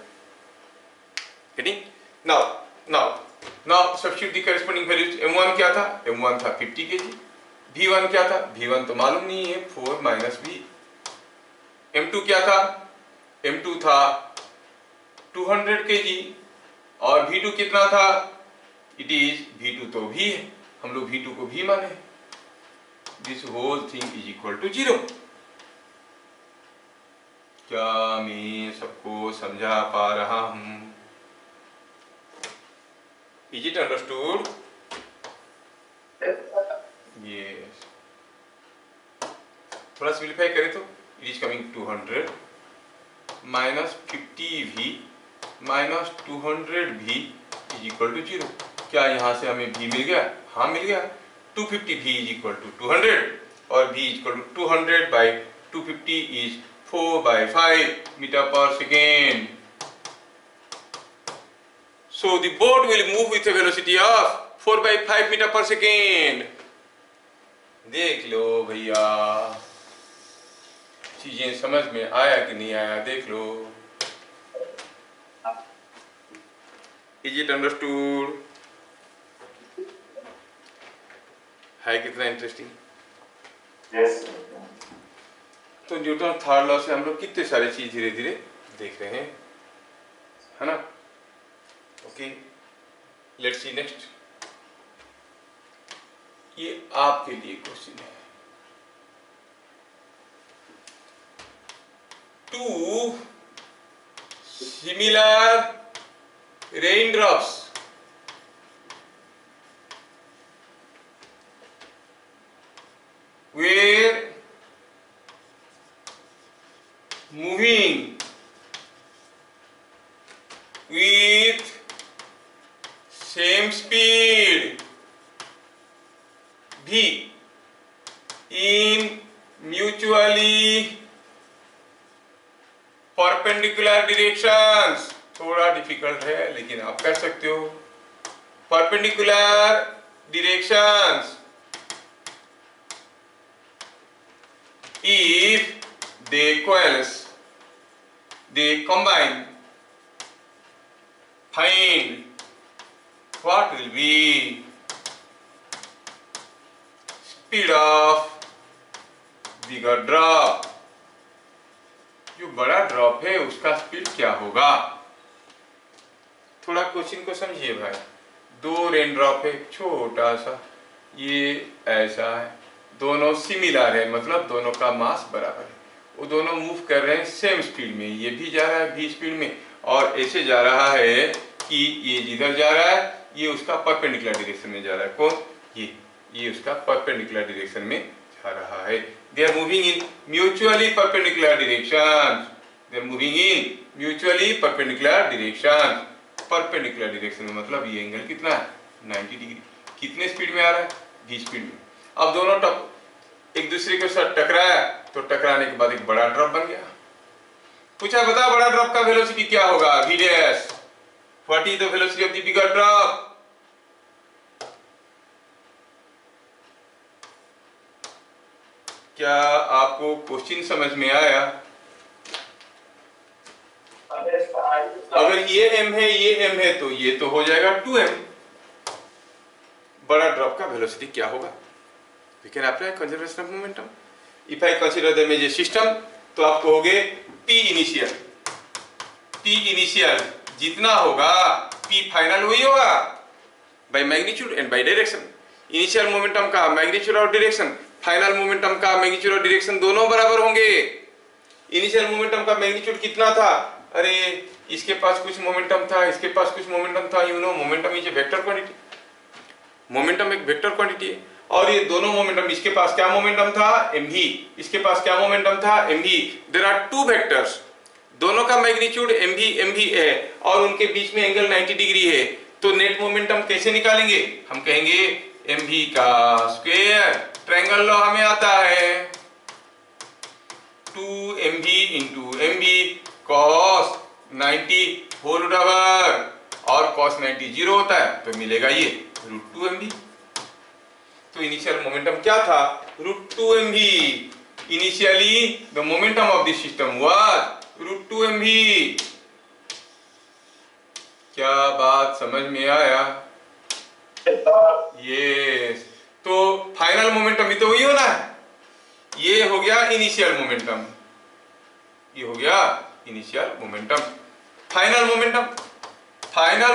Now substitute the corresponding values. m1 क्या था? m1 था 50 kg। v1 क्या था? v1 तो मालूम नहीं है, 4 माइनस v। m2 क्या था? m2 था 200 kg और v2 कितना था, इट इज v2 तो v है, हम लोग v2 को v माने, this whole thing is equal to 0। क्या मैं सबको समझा पा रहा हूं? Is it understood? यस। थोड़ा सिंप्लीफाई करें तो it is coming 200 minus 50v minus 200v is equal to 0। क्या यहाँ से हमें v मिल गया? हाँ मिल गया। 250v इज इक्वल टू 200 और v is equal to 200 by 250 is 4/5 metre पर second. So the boat will move with a velocity of 4/5 metre पर सेकेंड। देख लो भैया, चीजें समझ में आया कि नहीं आया, देख लो। Is it understood? है कितना इंटरेस्टिंग? यस। तो न्यूटन थर्ड लॉ से हम लोग कितने सारे चीज धीरे धीरे देख रहे हैं, है ना? Okay, let's see next. ये आपके लिए क्वेश्चन है। Two similar raindrops were moving with same speed v in mutually perpendicular directions. थोड़ा डिफिकल्ट है लेकिन आप कर सकते हो। Perpendicular directions if they coalesce, they combine, find what will be speed of bigger drop। जो बड़ा ड्रॉप है उसका स्पीड क्या होगा? थोड़ा क्वेश्चन को समझिए भाई। दो रेन ड्रॉप है, छोटा सा, ये ऐसा है, दोनों सिमिलर है, मतलब दोनों का मास बराबर है। वो दोनों मूव कर रहे हैं सेम स्पीड में, ये भी जा रहा है v स्पीड में और ऐसे जा रहा है कि ये जिधर जा रहा है ये उसका परपेंडिकुलर डायरेक्शन में जा रहा है। कौन? ये उसका परपेंडिकुलर डायरेक्शन में जा रहा है। They are moving in mutually perpendicular directions. They are moving in mutually perpendicular directions. Perpendicular direction में मतलब ये एंगल कितना है? 90 डिग्री। कितने स्पीड में आ रहा है? v स्पीड में। अब दोनों एक दूसरे के साथ टकराया तो टकराने के बाद एक बड़ा ड्रॉप बन गया। पूछा बता बड़ा ड्रॉप का वेलोसिटी क्या होगा? v dash. What is the velocity of the bigger drop? क्या आपको क्वेश्चन समझ में आया? अगर ये m है ये m है तो ये तो हो जाएगा 2m। बड़ा ड्रॉप का वेलोसिटी क्या होगा? We can apply conservation of momentum. If I consider them as a system तो आप कहोगे P इनिशियल। P इनिशियल जितना होगा P फाइनल वही होगा by magnitude and by direction. Initial momentum का मैग्नीट्यूड और डायरेक्शन, फाइनल मोमेंटम का मैग्नीट्यूड और डायरेक्शन दोनों बराबर होंगे। इनिशियल मोमेंटम का मैग्नीट्यूड कितना था? अरे इसके पास कुछ मोमेंटम था, इसके पास कुछ मोमेंटम था। You know momentum is a vector quantity. Momentum एक वेक्टर क्वांटिटी है और ये दोनों मोमेंटम, इसके पास क्या मोमेंटम था? mv। इसके पास क्या मोमेंटम था? mv। There are two vectors, दोनों का मैग्नीट्यूड mv है और उनके बीच में एंगल 90 डिग्री है। तो नेट मोमेंटम कैसे निकालेंगे? हम कहेंगे mv का स्क्वायर, ट्रायंगल लॉ हमें आता है 2mv into mv cos 90 whole बराबर, और cos 90 जीरो होता है तो मिलेगा ये √2mv। तो इनिशियल मोमेंटम क्या था? √2mv। Initially the momentum of this system was √2mv। क्या बात समझ में आया? यस। तो फाइनल मोमेंटम भी तो वही होना है। ये हो गया इनिशियल मोमेंटम, ये हो गया इनिशियल मोमेंटम। फाइनल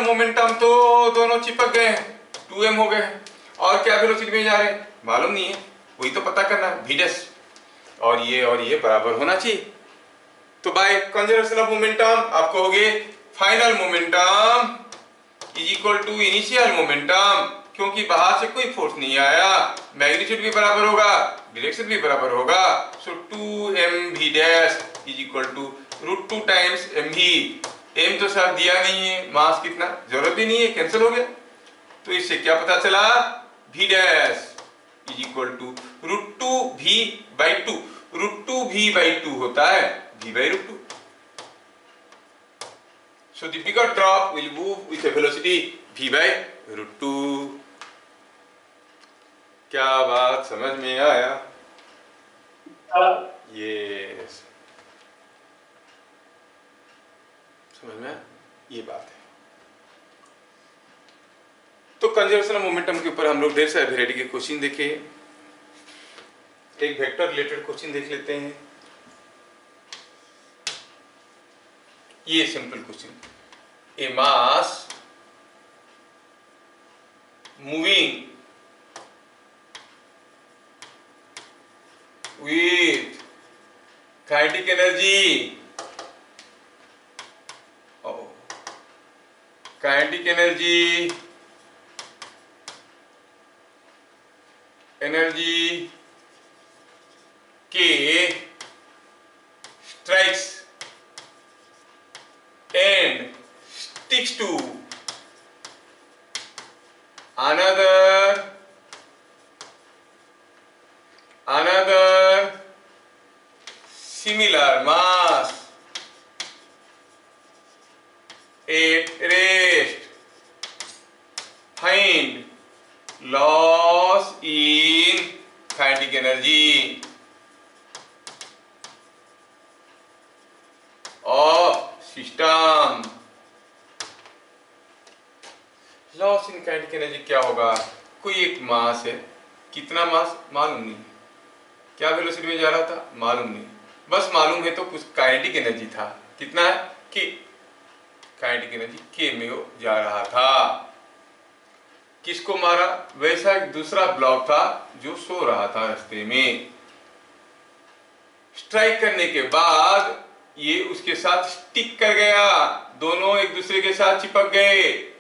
मोमेंटम तो दोनों चिपक गए हैं, 2m हो गए हैं। और क्या वेलोसिटी में जा रहे हैं मालूम नहीं है, वही तो पता करना है, v डैश। और ये बराबर होना चाहिए। तो बाय कंजर्वेशन ऑफ मोमेंटम आप कहोगे final momentum is equal to initial momentum, क्योंकि बाहर से कोई फोर्स नहीं आया, मैग्नीट्यूड भी बराबर होगा, डायरेक्शन भी बराबर होगा। So 2mv dash is equal to √2 times mv। m तो सर दिया नहीं है, मास कितना जरूरत भी नहीं है, कैंसिल हो गया। तो इससे क्या पता चला, v dash is equal to √2v/2। √2v/2 होता है v/√2। So the bigger drop will move with a velocity v/√2। क्या बात समझ में आया? यस, समझ में आया? ये बात है। तो कंजर्वेशन ऑफ मोमेंटम के ऊपर हम लोग ढेर सारे वेराइटी के क्वेश्चन देखे। एक वेक्टर रिलेटेड क्वेश्चन देख लेते हैं। ये simple question, A mass moving with kinetic energy, kinetic energy K strikes and sticks to another similar mass at rest, find loss in kinetic energy of system। Loss in kinetic energy क्या होगा? कोई एक मास है, कितना मास मालूम नहीं, क्या velocity में जा रहा था मालूम नहीं, बस मालूम है तो कुछ काइनेटिक एनर्जी था, कितना है के, काइनेटिक एनर्जी के में वो जा रहा था। किसको मारा? वैसा एक दूसरा ब्लॉक था जो सो रहा था रास्ते में। स्ट्राइक करने के बाद ये उसके साथ स्टिक कर गया, दोनों एक दूसरे के साथ चिपक गए,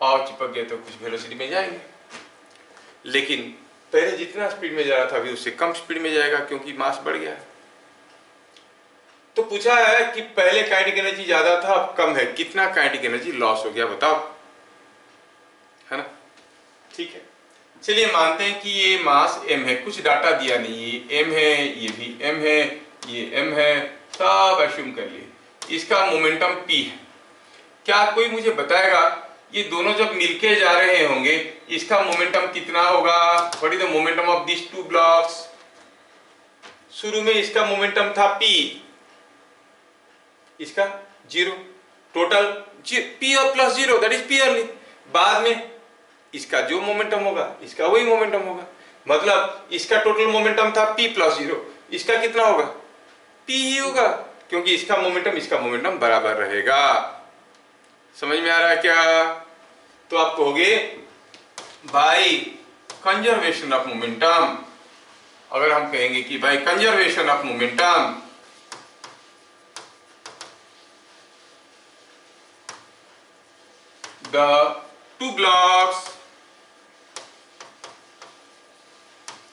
और चिपक गए तो कुछ वेलोसिटी में जाएंगे। लेकिन पहले जितना स्पीड में जा रहा था अभी उससे कम स्पीड में जाएगा, क्योंकि मास बढ़ गया। तो पूछा है कि पहले काइनेटिक एनर्जी ज्यादा था अब कम है, कितना काइनेटिक एनर्जी लॉस हो गया बताओ, है ना? ठीक है, चलिए मानते हैं कि ये मास m है, कुछ डाटा दिया नहीं, ये m है, ये भी m है, ये m है, सब अश्यूम कर लिए। इसका मोमेंटम p है। क्या कोई मुझे बताएगा ये दोनों जब मिलके जा रहे होंगे इसका मोमेंटम कितना होगा? What is the momentum of this two blocks? शुरू में इसका मोमेंटम था p, इसका 0, टोटल p और plus 0 that is p early. बाद में इसका जो मोमेंटम होगा इसका वही मोमेंटम होगा, मतलब इसका टोटल मोमेंटम था p प्लस 0, इसका कितना होगा? p ही होगा, क्योंकि इसका मोमेंटम बराबर रहेगा। समझ में आ रहा है क्या? तो आप कहोगे बाय कंजर्वेशन ऑफ मोमेंटम, अगर हम कहेंगे कि by conservation of momentum the two blocks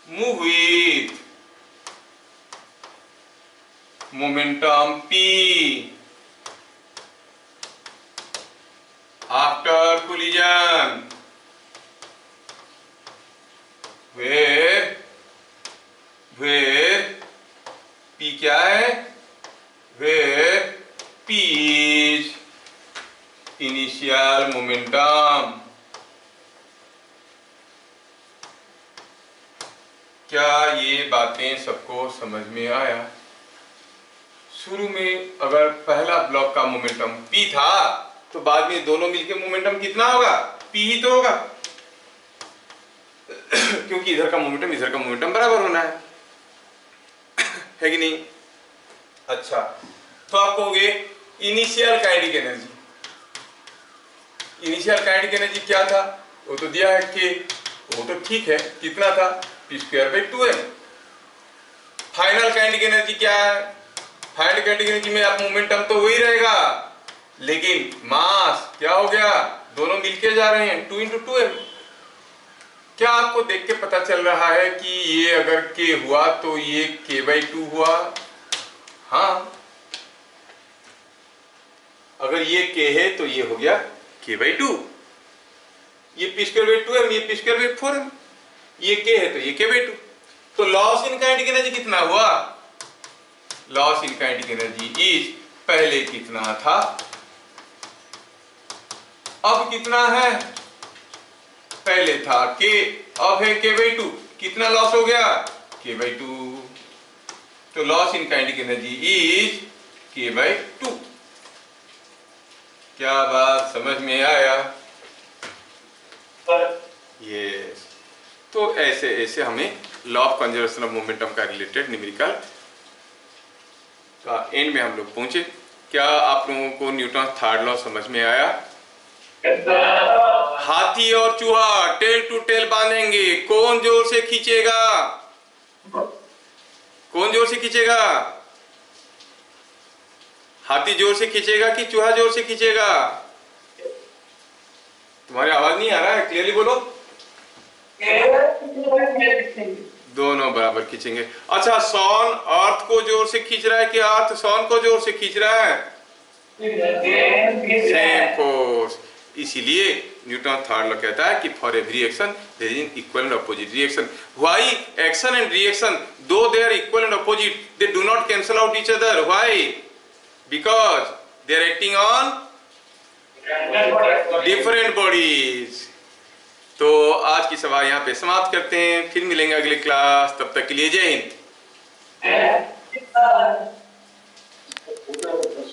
move with momentum p after collision where p क्या है? where p is initial momentum. क्या ये बातें सबको समझ में आया? शुरू में अगर पहला ब्लॉक का मोमेंटम p था तो बाद में दोनों मिलके मोमेंटम कितना होगा? p ही तो होगा, क्योंकि इधर का मोमेंटम बराबर होना है कि नहीं? अच्छा, तो आप कहोगे initial kinetic energy. Initial kinetic energy क्या था, वो तो दिया है कि वो तो ठीक है, कितना था p²/2m। फाइनल काइनेटिक एनर्जी क्या है, फाइनल काइनेटिक एनर्जी में आप मोमेंटम तो वही रहेगा, लेकिन मास क्या हो गया, दोनों मिलके जा रहे हैं 2 × 2m। क्या आपको देख के पता चल रहा है कि ये अगर k हुआ तो ये k/2 हुआ? हाँ, अगर ये k है तो ये हो गया k/2, ये p²/2m, ये p²/4m, ये k है तो ये k/2। तो लॉस इन काइनेटिक एनर्जी कितना हुआ, loss in kinetic energy is, पहले कितना था अब कितना है, पहले था k अब है k/2, कितना लॉस हो गया k/2। तो loss in kinetic energy is k/2। क्या बात समझ में आया? यस। तो ऐसे ऐसे हमें law of conservation of momentum का रिलेटेड न्यूमेरिकल का एंड में हम लोग पहुंचे। क्या आप लोगों को न्यूटन थर्ड लॉ समझ में आया? हाथी और चूहा टेल टू टेल बांधेंगे, कौन जोर से खींचेगा, कौन जोर से खींचेगा? हाथी जोर से खींचेगा कि चूहा जोर से खींचेगा? तुम्हारी आवाज नहीं आ रहा है, क्लियरली बोलो। दोनों बराबर खींचेंगे। अच्छा, सॉन अर्थ को जोर से खींच रहा है कि अर्थ सॉन को जोर से खींच रहा है? Same force. इसीलिए न्यूटन थर्ड लॉ कहता है कि for every action there is an equal and opposite reaction. Why action and reaction though they are equal and opposite they do not cancel out each other. Why? Because they are acting on different bodies. तो आज की सभा यहाँ पे समाप्त करते हैं, फिर मिलेंगे अगले क्लास। तब तक के लिए जय हिंद।